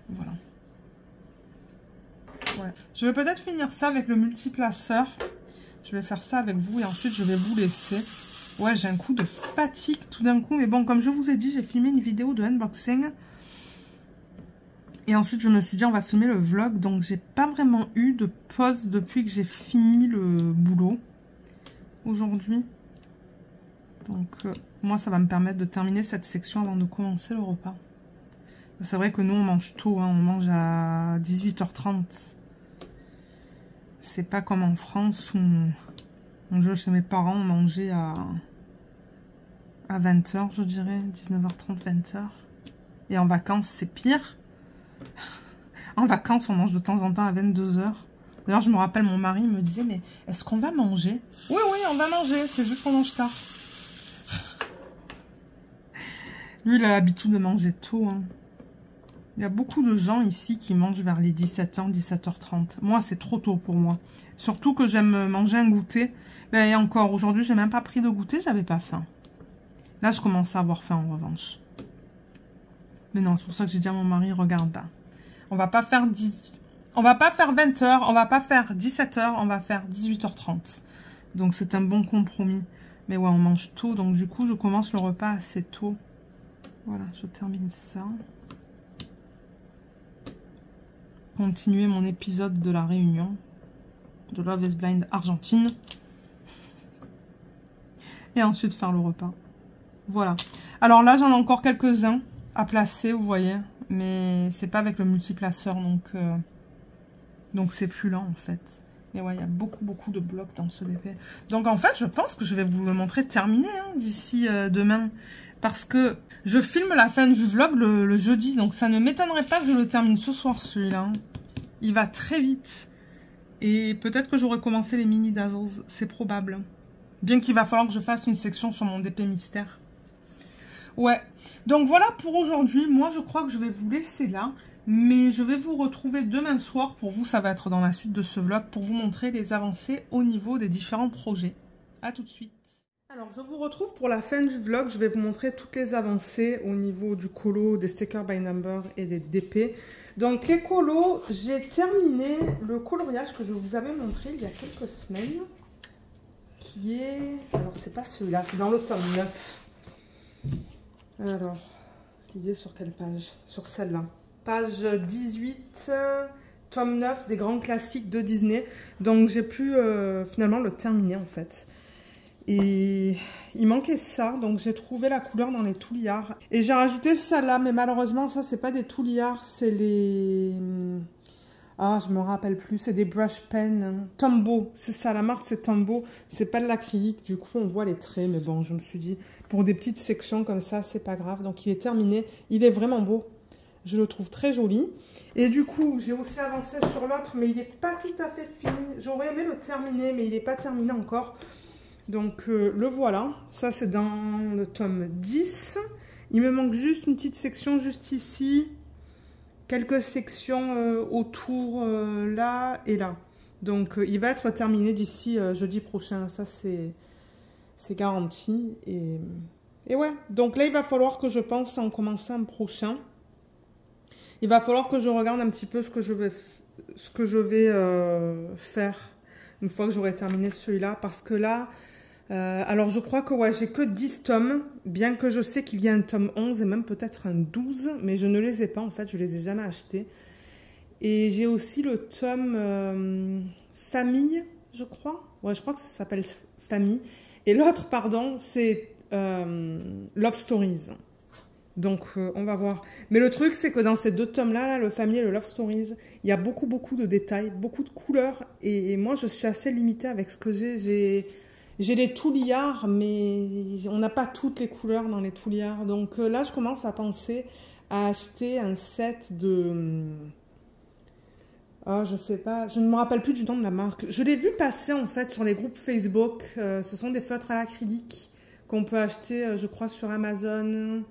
Voilà. Ouais. Je vais peut-être finir ça avec le multiplaceur. Je vais faire ça avec vous et ensuite je vais vous laisser. Ouais, j'ai un coup de fatigue tout d'un coup. Mais bon, comme je vous ai dit, j'ai filmé une vidéo de unboxing. Et ensuite, je me suis dit, on va filmer le vlog. Donc, j'ai pas vraiment eu de pause depuis que j'ai fini le boulot aujourd'hui. Donc, moi, ça va me permettre de terminer cette section avant de commencer le repas. C'est vrai que nous, on mange tôt. Hein, on mange à 18h30. C'est pas comme en France où... Chez mes parents, on mangeait à 20h, je dirais, 19h30, 20h. Et en vacances, c'est pire. En vacances, on mange de temps en temps à 22h. D'ailleurs, je me rappelle, mon mari me disait, mais est-ce qu'on va manger? Oui, oui, on va manger, c'est juste qu'on mange tard. Lui, il a l'habitude de manger tôt. Hein. Il y a beaucoup de gens ici qui mangent vers les 17h, 17h30. Moi, c'est trop tôt pour moi. Surtout que j'aime manger un goûter. Ben, et encore, aujourd'hui, j'ai même pas pris de goûter, j'avais pas faim. Là, je commence à avoir faim, en revanche. Mais non, c'est pour ça que j'ai dit à mon mari, regarde là. On va pas faire 20h, on va pas faire 17h, on va faire 18h30. Donc, c'est un bon compromis. Mais ouais, on mange tôt, donc du coup, je commence le repas assez tôt. Voilà, je termine ça. Continuer mon épisode de la réunion de Love is Blind Argentine. Et ensuite faire le repas. Voilà. Alors là, j'en ai encore quelques-uns à placer, vous voyez. Mais c'est pas avec le multiplaceur, donc c'est plus lent en fait. Mais ouais, il y a beaucoup de blocs dans ce DP. Donc en fait, je pense que je vais vous le montrer terminé hein, d'ici demain. Parce que je filme la fin du vlog le jeudi. Donc ça ne m'étonnerait pas que je le termine ce soir celui-là. Il va très vite. Et peut-être que j'aurai commencé les mini Dazzles. C'est probable. Bien qu'il va falloir que je fasse une section sur mon DP mystère. Ouais. Donc voilà pour aujourd'hui. Moi, je crois que je vais vous laisser là. Mais je vais vous retrouver demain soir. Pour vous, ça va être dans la suite de ce vlog. Pour vous montrer les avancées au niveau des différents projets. A tout de suite. Alors, je vous retrouve pour la fin du vlog. Je vais vous montrer toutes les avancées au niveau du colo, des stickers by number et des DP. Donc, les colos, j'ai terminé le coloriage que je vous avais montré il y a quelques semaines. Qui est... Alors, c'est pas celui-là, c'est dans le tome 9. Alors, il est sur quelle page? Sur celle-là. Page 18, tome 9 des grands classiques de Disney. Donc, j'ai pu finalement le terminer en fait. Et il manquait ça, donc j'ai trouvé la couleur dans les touillards. Et j'ai rajouté celle-là, mais malheureusement, ça, c'est pas des touillards, c'est les... Ah, je me rappelle plus, c'est des brush pen. Tombow, c'est ça, la marque, c'est Tombow. C'est pas de l'acrylique, du coup, on voit les traits. Mais bon, je me suis dit, pour des petites sections comme ça, c'est pas grave. Donc, il est terminé. Il est vraiment beau. Je le trouve très joli. Et du coup, j'ai aussi avancé sur l'autre, mais il n'est pas tout à fait fini. J'aurais aimé le terminer, mais il n'est pas terminé encore. Donc, le voilà. Ça, c'est dans le tome 10. Il me manque juste une petite section juste ici. Quelques sections autour là et là. Donc, il va être terminé d'ici jeudi prochain. Ça, c'est garanti. Et Et ouais, donc là, il va falloir que je pense à en commencer un prochain. Il va falloir que je regarde un petit peu ce que je vais faire une fois que j'aurai terminé celui-là. Parce que là, alors je crois que ouais, j'ai que 10 tomes, bien que je sais qu'il y a un tome 11 et même peut-être un 12, mais je ne les ai pas en fait, je les ai jamais achetés. Et j'ai aussi le tome Famille, je crois. Ouais, je crois que ça s'appelle Famille. Et l'autre, pardon, c'est Love Stories. Donc, on va voir. Mais le truc, c'est que dans ces deux tomes-là, là, le Famille et le Love Stories, il y a beaucoup de détails, beaucoup de couleurs. Et moi, je suis assez limitée avec ce que j'ai. J'ai les touliards, mais on n'a pas toutes les couleurs dans les touliards. Donc là, je commence à penser à acheter un set de... Oh, je sais pas, je ne me rappelle plus du nom de la marque. Je l'ai vu passer en fait sur les groupes Facebook. Ce sont des feutres à l'acrylique qu'on peut acheter, je crois, sur Amazon,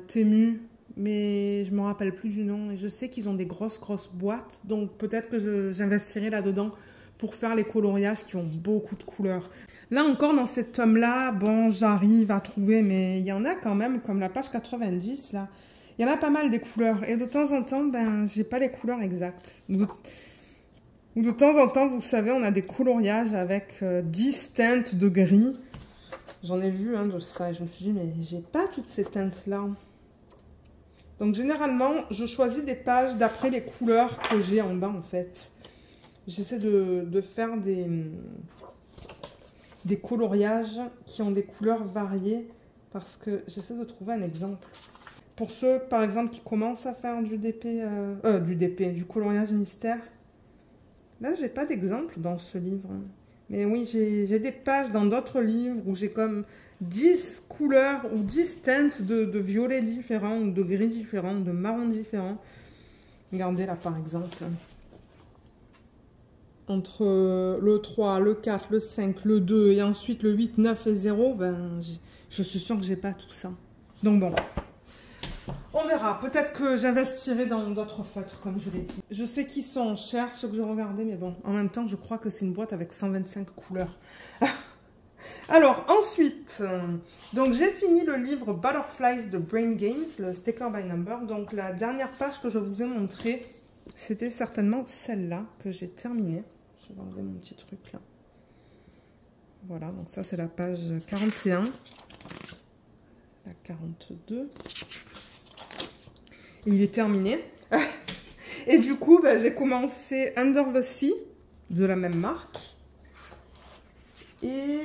Temu, mais je me rappelle plus du nom. Et je sais qu'ils ont des grosses boîtes, donc peut-être que j'investirai là-dedans pour faire les coloriages qui ont beaucoup de couleurs. Là encore, dans cet tome-là, bon, j'arrive à trouver, mais il y en a quand même, comme la page 90, là. Il y en a pas mal des couleurs. Et de temps en temps, ben, j'ai pas les couleurs exactes. Ou de temps en temps, vous savez, on a des coloriages avec 10 teintes de gris. J'en ai vu de ça et je me suis dit, mais j'ai pas toutes ces teintes-là. Donc, généralement, je choisis des pages d'après les couleurs que j'ai en bas, en fait. J'essaie de faire des coloriages qui ont des couleurs variées parce que j'essaie de trouver un exemple. Pour ceux, par exemple, qui commencent à faire du du coloriage mystère. Là, j'ai pas d'exemple dans ce livre. Mais oui, j'ai des pages dans d'autres livres où j'ai comme 10 couleurs ou 10 teintes de violets différents, ou de gris différents, ou de marron différents. Regardez là, par exemple. Entre le 3, le 4, le 5, le 2 et ensuite le 8, 9 et 0, ben, je suis sûre que j'ai pas tout ça. Donc bon, on verra. Peut-être que j'investirai dans d'autres feutres, comme je l'ai dit. Je sais qu'ils sont chers, ceux que je regardais, mais bon, en même temps, je crois que c'est une boîte avec 125 couleurs. Alors, ensuite, donc j'ai fini le livre Butterflies de Brain Games, le Sticker by Number. Donc la dernière page que je vous ai montrée, c'était certainement celle-là que j'ai terminée. Je vais enlever mon petit truc là. Voilà, donc ça c'est la page 41. La 42. Et il est terminé. Et du coup, bah, j'ai commencé Under the Sea, de la même marque. Et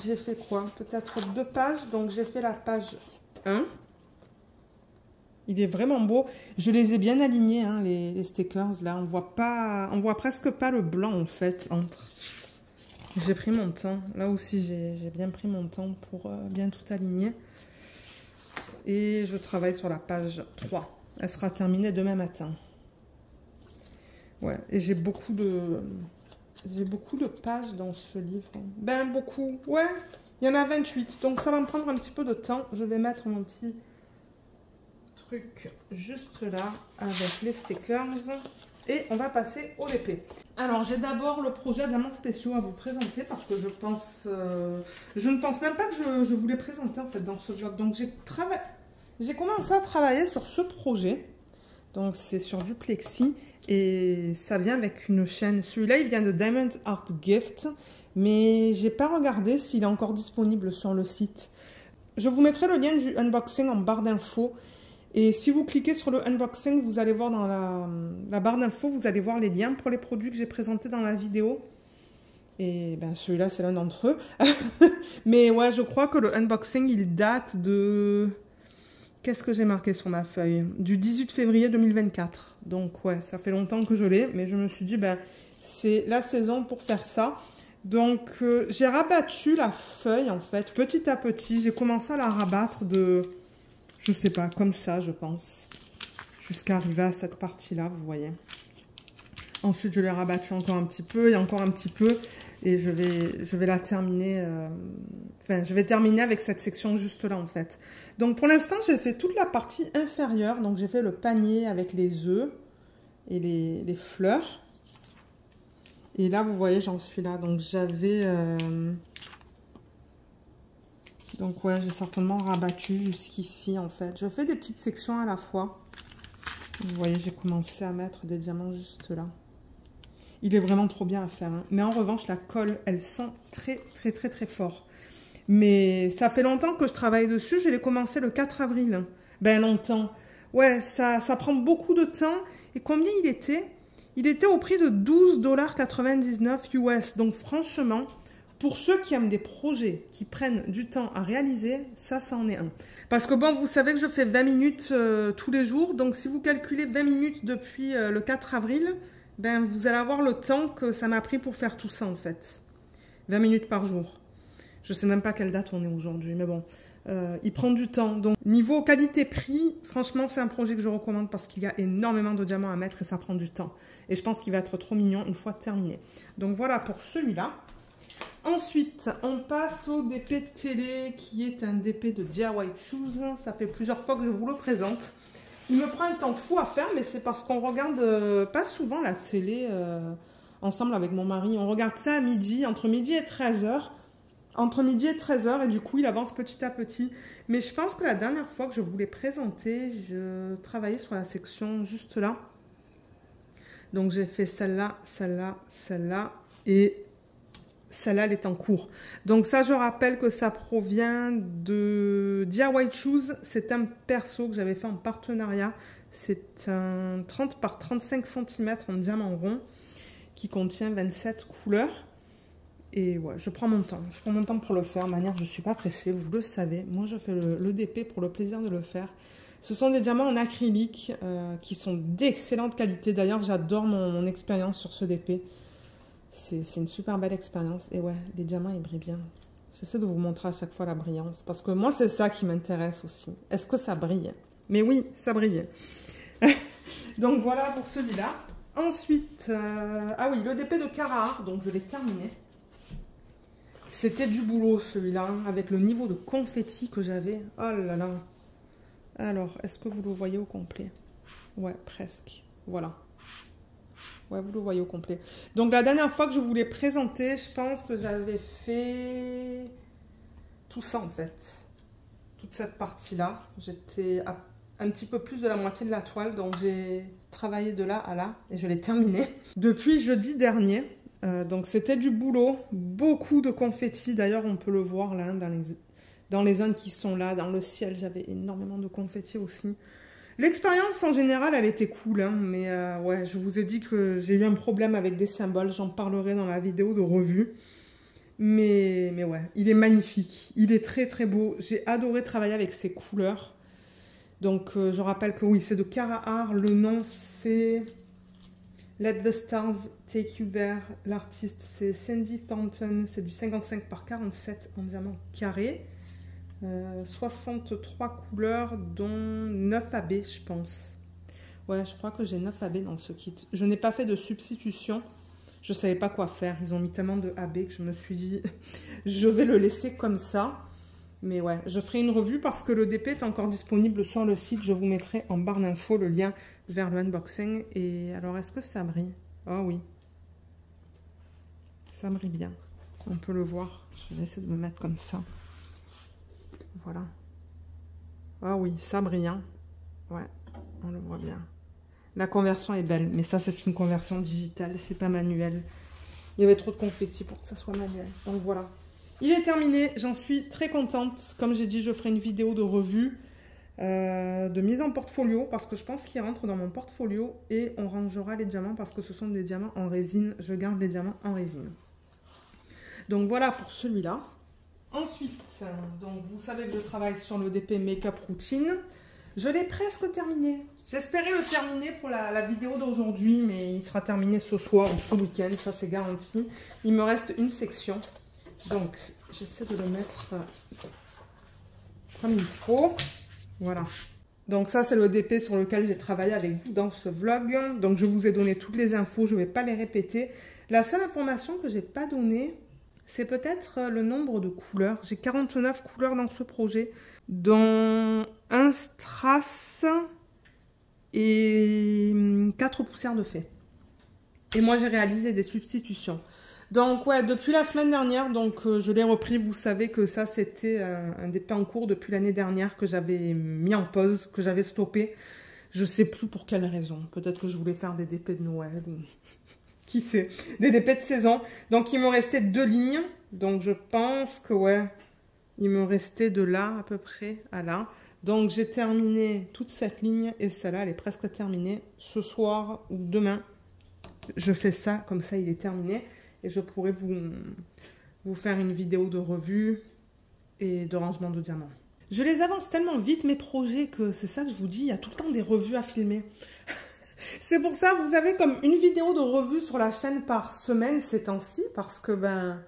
j'ai fait quoi? Peut-être 2 pages. Donc j'ai fait la page 1. Il est vraiment beau. Je les ai bien alignés, hein, les stickers. Là, on voit presque pas le blanc, en fait, entre. J'ai pris mon temps. Là aussi, j'ai bien pris mon temps pour bien tout aligner. Et je travaille sur la page 3. Elle sera terminée demain matin. Ouais, et j'ai beaucoup de pages dans ce livre. Ben, beaucoup. Ouais, il y en a 28. Donc, ça va me prendre un petit peu de temps. Je vais mettre mon petit truc juste là avec les stickers et on va passer au DP. Alors j'ai d'abord le projet Diamants Spéciaux à vous présenter parce que je ne pense même pas que je vous l'ai présenté en fait dans ce vlog. Donc j'ai commencé à travailler sur ce projet. Donc c'est sur du plexi et ça vient avec une chaîne. Celui-là il vient de Diamond Art Gift, mais j'ai pas regardé s'il est encore disponible sur le site. Je vous mettrai le lien du unboxing en barre d'infos. Et si vous cliquez sur le unboxing, vous allez voir dans la barre d'infos, vous allez voir les liens pour les produits que j'ai présentés dans la vidéo. Et ben celui-là, c'est l'un d'entre eux. Mais ouais, je crois que le unboxing, il date de... Qu'est-ce que j'ai marqué sur ma feuille? Du 18 février 2024. Donc ouais, ça fait longtemps que je l'ai. Mais je me suis dit, ben c'est la saison pour faire ça. Donc j'ai rabattu la feuille, en fait, petit à petit. J'ai commencé à la rabattre de... Je sais pas, comme ça, je pense. Jusqu'à arriver à cette partie-là, vous voyez. Ensuite, je l'ai rabattu encore un petit peu et encore un petit peu. Et je vais la terminer. Enfin, je vais terminer avec cette section juste là, en fait. Donc, pour l'instant, j'ai fait toute la partie inférieure. Donc, j'ai fait le panier avec les œufs et les fleurs. Et là, vous voyez, j'en suis là. Donc, j'avais... Donc ouais, j'ai certainement rabattu jusqu'ici en fait. Je fais des petites sections à la fois. Vous voyez, j'ai commencé à mettre des diamants juste là. Il est vraiment trop bien à faire. Hein. Mais en revanche, la colle, elle sent très fort. Mais ça fait longtemps que je travaille dessus. Je l'ai commencé le 4 avril. Ben longtemps. Ouais, ça prend beaucoup de temps. Et combien il était? Il était au prix de 12,99 US. Donc franchement, pour ceux qui aiment des projets qui prennent du temps à réaliser, ça en est un. Parce que bon, vous savez que je fais 20 minutes tous les jours. Donc si vous calculez 20 minutes depuis le 4 avril, ben vous allez avoir le temps que ça m'a pris pour faire tout ça en fait. 20 minutes par jour. Je sais même pas quelle date on est aujourd'hui, mais bon. Il prend du temps. Donc, niveau qualité-prix, franchement, c'est un projet que je recommande parce qu'il y a énormément de diamants à mettre et ça prend du temps. Et je pense qu'il va être trop mignon une fois terminé. Donc, voilà pour celui-là. Ensuite, on passe au DP télé qui est un DP de DIY Shoes. Ça fait plusieurs fois que je vous le présente. Il me prend un temps fou à faire, mais c'est parce qu'on regarde pas souvent la télé ensemble avec mon mari. On regarde ça à midi, entre midi et 13h. Entre midi et 13h, et du coup, il avance petit à petit. Mais je pense que la dernière fois que je vous l'ai présenté, je travaillais sur la section juste là. Donc, j'ai fait celle-là, celle-là, celle-là, et celle-là, elle est en cours. Donc, ça, je rappelle que ça provient de DIY Shoes. C'est un perso que j'avais fait en partenariat. C'est un 30 par 35 cm en diamant rond qui contient 27 couleurs. Et ouais, je prends mon temps. Je prends mon temps pour le faire. De manière, je ne suis pas pressée, vous le savez. Moi, je fais le DP pour le plaisir de le faire. Ce sont des diamants en acrylique qui sont d'excellente qualité. D'ailleurs, j'adore mon expérience sur ce DP. C'est une super belle expérience. Et ouais, les diamants, ils brillent bien. J'essaie de vous montrer à chaque fois la brillance. Parce que moi, c'est ça qui m'intéresse aussi. Est-ce que ça brille? Mais oui, ça brille. Donc voilà pour celui-là. Ensuite, ah oui, le DP de Carrare. Donc je l'ai terminé. C'était du boulot celui-là, avec le niveau de confetti que j'avais. Oh là là. Alors, est-ce que vous le voyez au complet? Ouais, presque. Voilà. Ouais, vous le voyez au complet. Donc, la dernière fois que je vous l'ai présenté, je pense que j'avais fait tout ça en fait. Toute cette partie-là. J'étais à un petit peu plus de la moitié de la toile, donc j'ai travaillé de là à là et je l'ai terminé. Depuis jeudi dernier. Donc c'était du boulot, beaucoup de confettis. D'ailleurs, on peut le voir là, dans les zones qui sont là, dans le ciel, j'avais énormément de confettis aussi. L'expérience en général, elle était cool, hein, mais ouais, je vous ai dit que j'ai eu un problème avec des symboles. J'en parlerai dans la vidéo de revue. Mais ouais, il est magnifique, il est très beau. J'ai adoré travailler avec ces couleurs. Donc je rappelle que oui, c'est de Carrare. Le nom c'est Let the Stars Take You There. L'artiste, c'est Sandy Thornton. C'est du 55 par 47 en diamant carré. 63 couleurs, dont 9 AB, je pense. Ouais, je crois que j'ai 9 AB dans ce kit. Je n'ai pas fait de substitution. Je ne savais pas quoi faire. Ils ont mis tellement de AB que je me suis dit, je vais le laisser comme ça. Mais ouais, je ferai une revue parce que le DP est encore disponible sur le site. Je vous mettrai en barre d'infos le lien vers le unboxing. Et alors, est-ce que ça brille? Oh oui. Ça brille bien. On peut le voir. Je vais essayer de me mettre comme ça. Voilà. Ah oui, ça brille. Hein. Ouais, on le voit bien. La conversion est belle, mais ça, c'est une conversion digitale. C'est pas manuel. Il y avait trop de confetti pour que ça soit manuel. Donc voilà. Il est terminé, j'en suis très contente. Comme j'ai dit, je ferai une vidéo de revue, de mise en portfolio, parce que je pense qu'il rentre dans mon portfolio et on rangera les diamants parce que ce sont des diamants en résine. Je garde les diamants en résine. Donc voilà pour celui-là. Ensuite, donc vous savez que je travaille sur le DP Make-up Routine. Je l'ai presque terminé. J'espérais le terminer pour la vidéo d'aujourd'hui, mais il sera terminé ce soir ou ce week-end, ça c'est garanti. Il me reste une section. Donc, j'essaie de le mettre comme il faut. Voilà. Donc ça, c'est le DP sur lequel j'ai travaillé avec vous dans ce vlog. Donc, je vous ai donné toutes les infos. Je ne vais pas les répéter. La seule information que je n'ai pas donnée, c'est peut-être le nombre de couleurs. J'ai 49 couleurs dans ce projet, dont un strass et 4 poussières de fée. Et moi, j'ai réalisé des substitutions. Donc ouais, depuis la semaine dernière, donc je l'ai repris. Vous savez que ça c'était un DP en cours depuis l'année dernière que j'avais mis en pause, que j'avais stoppé. Je sais plus pour quelle raison. Peut-être que je voulais faire des DP de Noël ou qui sait, des DP de saison. Donc il me restait 2 lignes. Donc je pense que ouais, il me restait de là à peu près à là. Donc j'ai terminé toute cette ligne et celle-là elle est presque terminée. Ce soir ou demain, je fais ça, comme ça il est terminé. Et je pourrais vous faire une vidéo de revue et de rangement de diamants. Je les avance tellement vite, mes projets, que c'est ça que je vous dis, il y a tout le temps des revues à filmer. C'est pour ça, vous avez comme une vidéo de revue sur la chaîne par semaine ces temps-ci, parce que ben,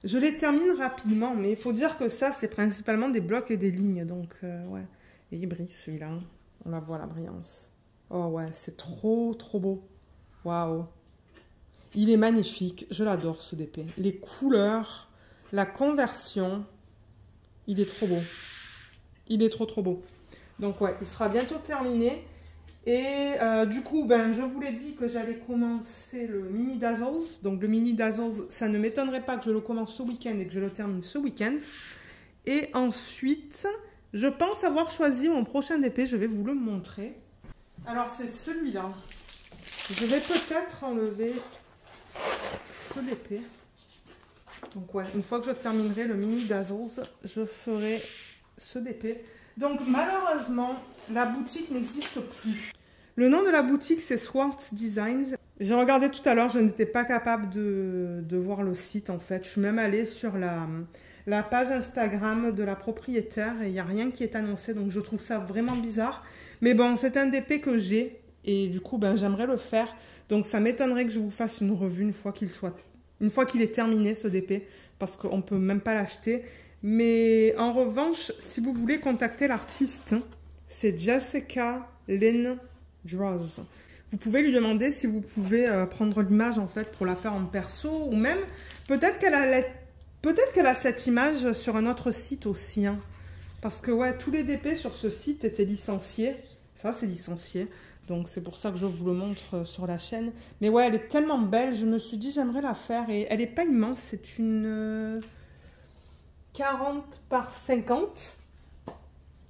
je les termine rapidement. Mais il faut dire que ça, c'est principalement des blocs et des lignes. Donc, ouais. Et il brille celui-là. On la voit, la brillance. Oh ouais, c'est trop, trop beau. Waouh. Il est magnifique, je l'adore ce DP. Les couleurs, la conversion, il est trop beau. Il est trop trop beau. Donc ouais, il sera bientôt terminé. Et du coup, ben, je vous l'ai dit que j'allais commencer le mini Dazzles. Donc le mini Dazzles, ça ne m'étonnerait pas que je le commence ce week-end et que je le termine ce week-end. Et ensuite, je pense avoir choisi mon prochain DP, je vais vous le montrer. Alors c'est celui-là. Je vais peut-être enlever ce DP. Donc ouais, une fois que je terminerai le mini Dazzles, je ferai ce DP. Donc malheureusement, la boutique n'existe plus. Le nom de la boutique, c'est Swartz Designs. J'ai regardé tout à l'heure, je n'étais pas capable de voir le site en fait. Je suis même allée sur la page Instagram de la propriétaire et il n'y a rien qui est annoncé. Donc je trouve ça vraiment bizarre. Mais bon, c'est un DP que j'ai. Et du coup, ben, j'aimerais le faire. Donc, ça m'étonnerait que je vous fasse une revue une fois qu'il est terminé, ce DP. Parce qu'on ne peut même pas l'acheter. Mais en revanche, si vous voulez contacter l'artiste, c'est Jessica Lynn Draws. Vous pouvez lui demander si vous pouvez prendre l'image, en fait, pour la faire en perso. Ou même, peut-être qu'elle a cette image sur un autre site aussi. Hein. Parce que, ouais, tous les DP sur ce site étaient licenciés. Ça, c'est licencié. Donc, c'est pour ça que je vous le montre sur la chaîne. Mais ouais, elle est tellement belle. Je me suis dit, j'aimerais la faire. Et elle n'est pas immense. C'est une 40 par 50.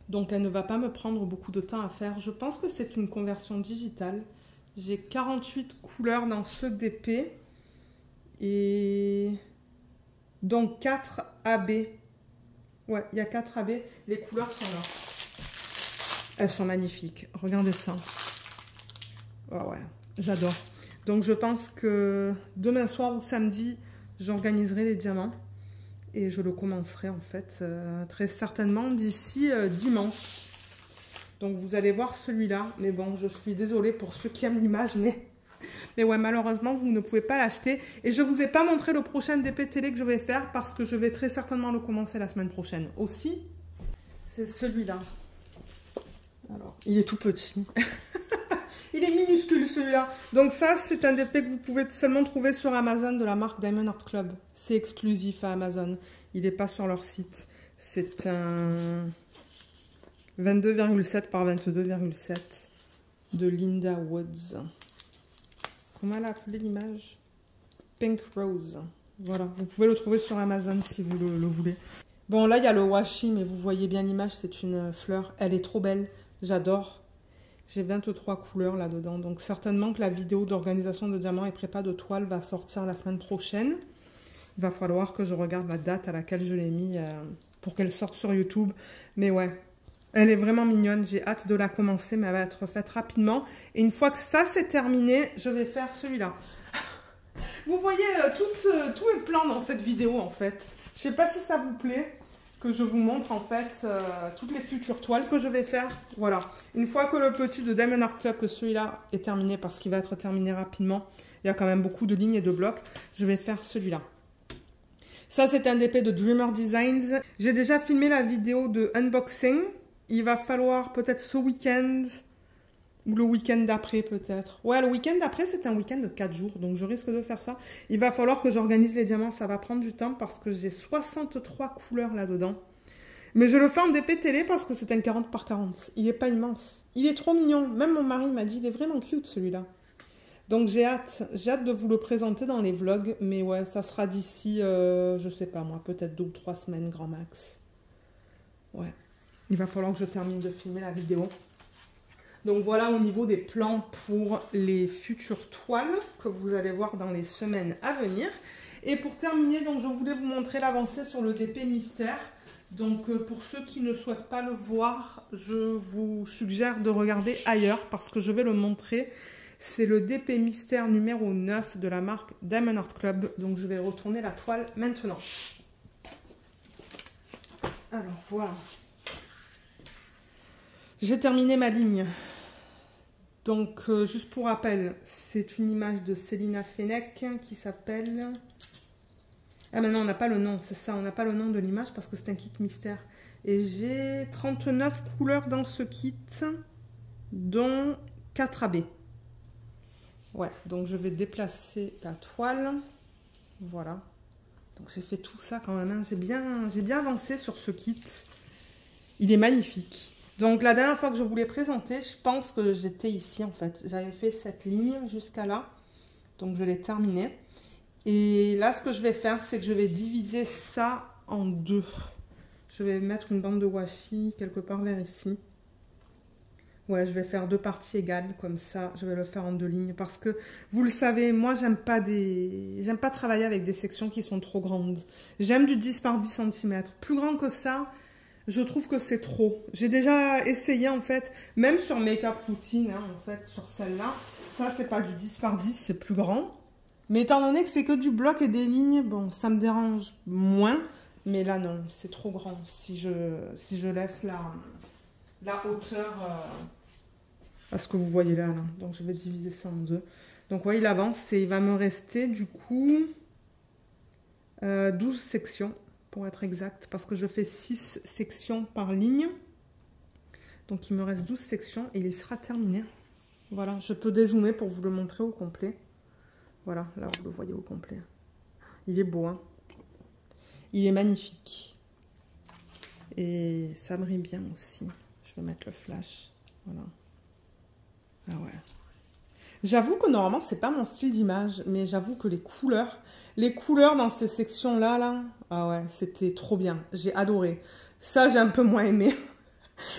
Donc, elle ne va pas me prendre beaucoup de temps à faire. Je pense que c'est une conversion digitale. J'ai 48 couleurs dans ce DP. Et donc, 4 AB. Ouais, il y a 4 AB. Les couleurs sont là. Elles sont magnifiques. Regardez ça. Oh ouais, j'adore. Donc je pense que demain soir ou samedi, j'organiserai les diamants. Et je le commencerai en fait très certainement d'ici dimanche. Donc vous allez voir celui-là. Mais bon, je suis désolée pour ceux qui aiment l'image. Mais ouais, malheureusement, vous ne pouvez pas l'acheter. Et je ne vous ai pas montré le prochain DP télé que je vais faire parce que je vais très certainement le commencer la semaine prochaine. Aussi, c'est celui-là. Alors, il est tout petit. Il est minuscule celui-là. Donc ça, c'est un DP que vous pouvez seulement trouver sur Amazon de la marque Diamond Art Club. C'est exclusif à Amazon. Il n'est pas sur leur site. C'est un 22,7 par 22,7 de Linda Woods. Comment elle a appelé l'image? Pink Rose. Voilà, vous pouvez le trouver sur Amazon si vous le voulez. Bon, là, il y a le washi, mais vous voyez bien l'image, c'est une fleur. Elle est trop belle. J'adore. J'ai 23 couleurs là-dedans. Donc, certainement que la vidéo d'organisation de diamants et prépa de toile va sortir la semaine prochaine. Il va falloir que je regarde la date à laquelle je l'ai mis pour qu'elle sorte sur YouTube. Mais ouais, elle est vraiment mignonne. J'ai hâte de la commencer, mais elle va être faite rapidement. Et une fois que ça, c'est terminé, je vais faire celui-là. Vous voyez tous mes plans dans cette vidéo, en fait. Je ne sais pas si ça vous plaît que je vous montre, en fait, toutes les futures toiles que je vais faire. Voilà. Une fois que le petit de Diamond Art Club, que celui-là est terminé, parce qu'il va être terminé rapidement, il y a quand même beaucoup de lignes et de blocs, je vais faire celui-là. Ça, c'est un DP de Dreamer Designs. J'ai déjà filmé la vidéo de unboxing. Il va falloir peut-être ce week-end ou le week-end d'après peut-être. Ouais, le week-end d'après, c'est un week-end de 4 jours, donc je risque de faire ça. Il va falloir que j'organise les diamants, ça va prendre du temps parce que j'ai 63 couleurs là-dedans. Mais je le fais en DP télé parce que c'est un 40 par 40. Il n'est pas immense. Il est trop mignon. Même mon mari m'a dit, il est vraiment cute celui-là. Donc j'ai hâte de vous le présenter dans les vlogs, mais ouais, ça sera d'ici, je sais pas moi, peut-être 2 ou 3 semaines grand max. Ouais, il va falloir que je termine de filmer la vidéo. Donc voilà au niveau des plans pour les futures toiles que vous allez voir dans les semaines à venir. Et pour terminer, donc je voulais vous montrer l'avancée sur le DP Mystère. Donc pour ceux qui ne souhaitent pas le voir, je vous suggère de regarder ailleurs parce que je vais le montrer. C'est le DP Mystère numéro 9 de la marque Diamond Art Club. Donc je vais retourner la toile maintenant. Alors voilà. J'ai terminé ma ligne. Donc juste pour rappel, c'est une image de Célina Fennec qui s'appelle... Ah mais non, on n'a pas le nom, c'est ça, on n'a pas le nom de l'image parce que c'est un kit mystère. Et j'ai 39 couleurs dans ce kit, dont 4 AB. Ouais, donc je vais déplacer la toile. Voilà. Donc j'ai fait tout ça quand même, hein. J'ai bien avancé sur ce kit. Il est magnifique. Donc la dernière fois que je vous l'ai présenté, je pense que j'étais ici en fait. J'avais fait cette ligne jusqu'à là. Donc je l'ai terminée. Et là, ce que je vais faire, c'est que je vais diviser ça en deux. Je vais mettre une bande de washi quelque part vers ici. Ouais, je vais faire 2 parties égales, comme ça, je vais le faire en 2 lignes. Parce que, vous le savez, moi, j'aime pas travailler avec des sections qui sont trop grandes. J'aime du 10 par 10 cm. Plus grand que ça, je trouve que c'est trop. J'ai déjà essayé, en fait, même sur Make-up Routine, hein, en fait, sur celle-là. Ça, c'est pas du 10 par 10, c'est plus grand. Mais étant donné que c'est que du bloc et des lignes, bon, ça me dérange moins. Mais là, non, c'est trop grand. Si je laisse la hauteur, à ce que vous voyez là, là. Donc, je vais diviser ça en 2. Donc, ouais, il avance et il va me rester, du coup, 12 sections, pour être exact. Parce que je fais 6 sections par ligne. Donc, il me reste 12 sections et il sera terminé. Voilà, je peux dézoomer pour vous le montrer au complet. Voilà, là vous le voyez au complet. Il est beau, hein. Il est magnifique. Et ça brille bien aussi. Je vais mettre le flash. Voilà. Ah ouais. J'avoue que normalement, c'est pas mon style d'image, mais j'avoue que les couleurs dans ces sections-là, là, ah ouais, c'était trop bien. J'ai adoré. Ça, j'ai un peu moins aimé.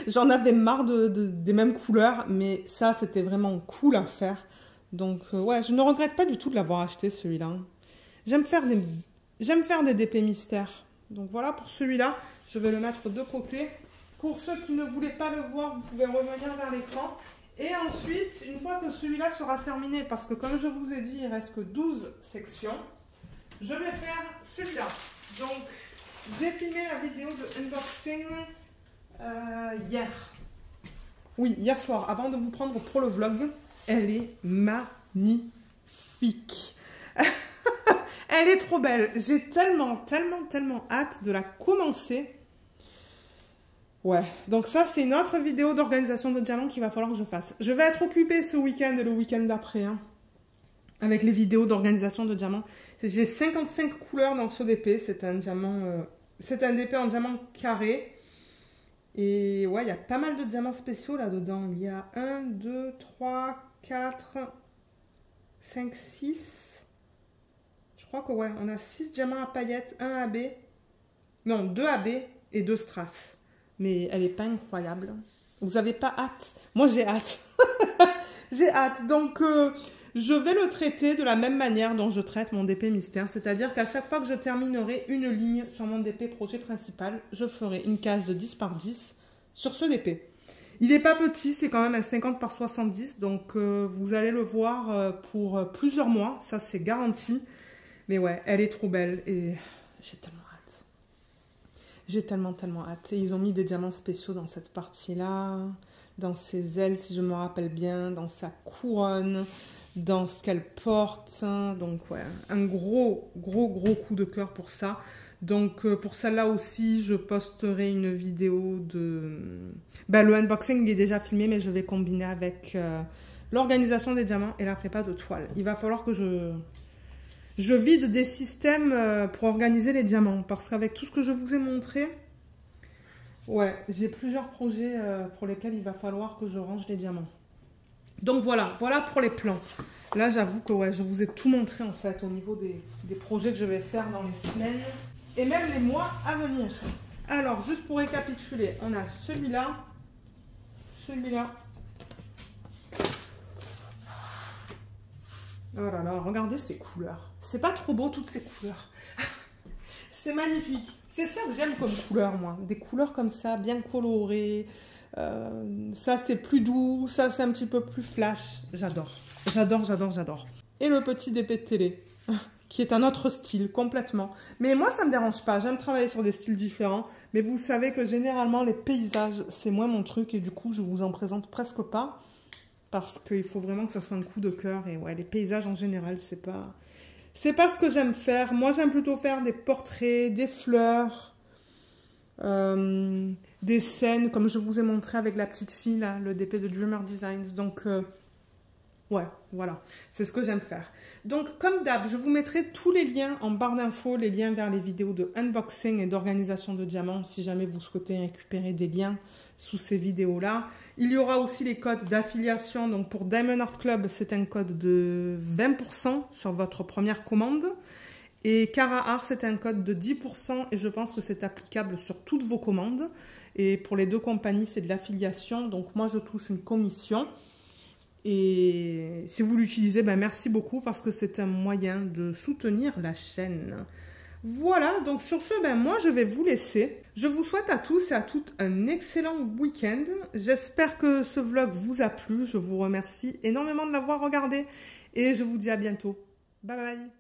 J'en avais marre des mêmes couleurs, mais ça, c'était vraiment cool à faire. Donc, ouais, je ne regrette pas du tout de l'avoir acheté, celui-là. J'aime faire des DP mystères. Donc, voilà, pour celui-là, je vais le mettre de côté. Pour ceux qui ne voulaient pas le voir, vous pouvez revenir vers l'écran. Et ensuite, une fois que celui-là sera terminé, parce que comme je vous ai dit, il reste que 12 sections, je vais faire celui-là. Donc, j'ai filmé la vidéo de unboxing hier. Oui, hier soir, avant de vous prendre pour le vlog. Elle est magnifique. Elle est trop belle. J'ai tellement hâte de la commencer. Ouais, donc ça, c'est une autre vidéo d'organisation de diamants qu'il va falloir que je fasse. Je vais être occupée ce week-end et le week-end d'après, hein, avec les vidéos d'organisation de diamants. J'ai 55 couleurs dans ce DP. C'est un diamant, c'est un DP en diamant carré. Et ouais, il y a pas mal de diamants spéciaux là-dedans. Il y a 1, 2, 3, 4, 5, 6. Je crois que ouais, on a 6 diamants à paillettes, 1 AB. Non, 2 AB et 2 strass. Mais elle n'est pas incroyable. Vous n'avez pas hâte? Moi, j'ai hâte. J'ai hâte. Donc, je vais le traiter de la même manière dont je traite mon DP mystère. C'est-à-dire qu'à chaque fois que je terminerai une ligne sur mon DP projet principal, je ferai une case de 10 par 10 sur ce DP. Il n'est pas petit, c'est quand même un 50 par 70. Donc, vous allez le voir pour plusieurs mois. Ça, c'est garanti. Mais ouais, elle est trop belle et j'ai tellement hâte. J'ai tellement hâte. Et ils ont mis des diamants spéciaux dans cette partie-là, dans ses ailes, si je me rappelle bien, dans sa couronne, dans ce qu'elle porte. Donc ouais, un gros coup de cœur pour ça. Donc pour celle-là aussi, je posterai une vidéo de... Ben, le unboxing, il est déjà filmé, mais je vais combiner avec l'organisation des diamants et la prépa de toile. Il va falloir que je vide des systèmes pour organiser les diamants. Parce qu'avec tout ce que je vous ai montré, ouais, j'ai plusieurs projets pour lesquels il va falloir que je range les diamants. Donc voilà pour les plans. Là, j'avoue que ouais, je vous ai tout montré en fait au niveau des projets que je vais faire dans les semaines et même les mois à venir. Alors, juste pour récapituler, on a celui-là, celui-là. Oh là là, regardez ces couleurs. C'est pas trop beau toutes ces couleurs. C'est magnifique. C'est ça que j'aime comme couleur, moi. Des couleurs comme ça, bien colorées. Ça, c'est plus doux. Ça, c'est un petit peu plus flash. J'adore. J'adore, j'adore, j'adore. Et le petit DP de télé, qui est un autre style, complètement. Mais moi, ça me dérange pas. J'aime travailler sur des styles différents. Mais vous savez que généralement, les paysages, c'est moins mon truc. Et du coup, je vous en présente presque pas. Parce qu'il faut vraiment que ça soit un coup de cœur. Et ouais, les paysages en général, c'est pas ce que j'aime faire. Moi, j'aime plutôt faire des portraits, des fleurs, des scènes, comme je vous ai montré avec la petite fille, là, le DP de Dreamer Designs. Donc, ouais, voilà, c'est ce que j'aime faire. Donc, comme d'hab, je vous mettrai tous les liens en barre d'infos, les liens vers les vidéos de unboxing et d'organisation de diamants, si jamais vous souhaitez récupérer des liens sous ces vidéos-là. Il y aura aussi les codes d'affiliation. Donc, pour Diamond Art Club, c'est un code de 20% sur votre première commande. Et Cara Art, c'est un code de 10% et je pense que c'est applicable sur toutes vos commandes. Et pour les deux compagnies, c'est de l'affiliation. Donc, moi, je touche une commission. Et si vous l'utilisez, ben merci beaucoup parce que c'est un moyen de soutenir la chaîne. Voilà, donc sur ce, ben moi je vais vous laisser. Je vous souhaite à tous et à toutes un excellent week-end. J'espère que ce vlog vous a plu. Je vous remercie énormément de l'avoir regardé et je vous dis à bientôt. Bye bye.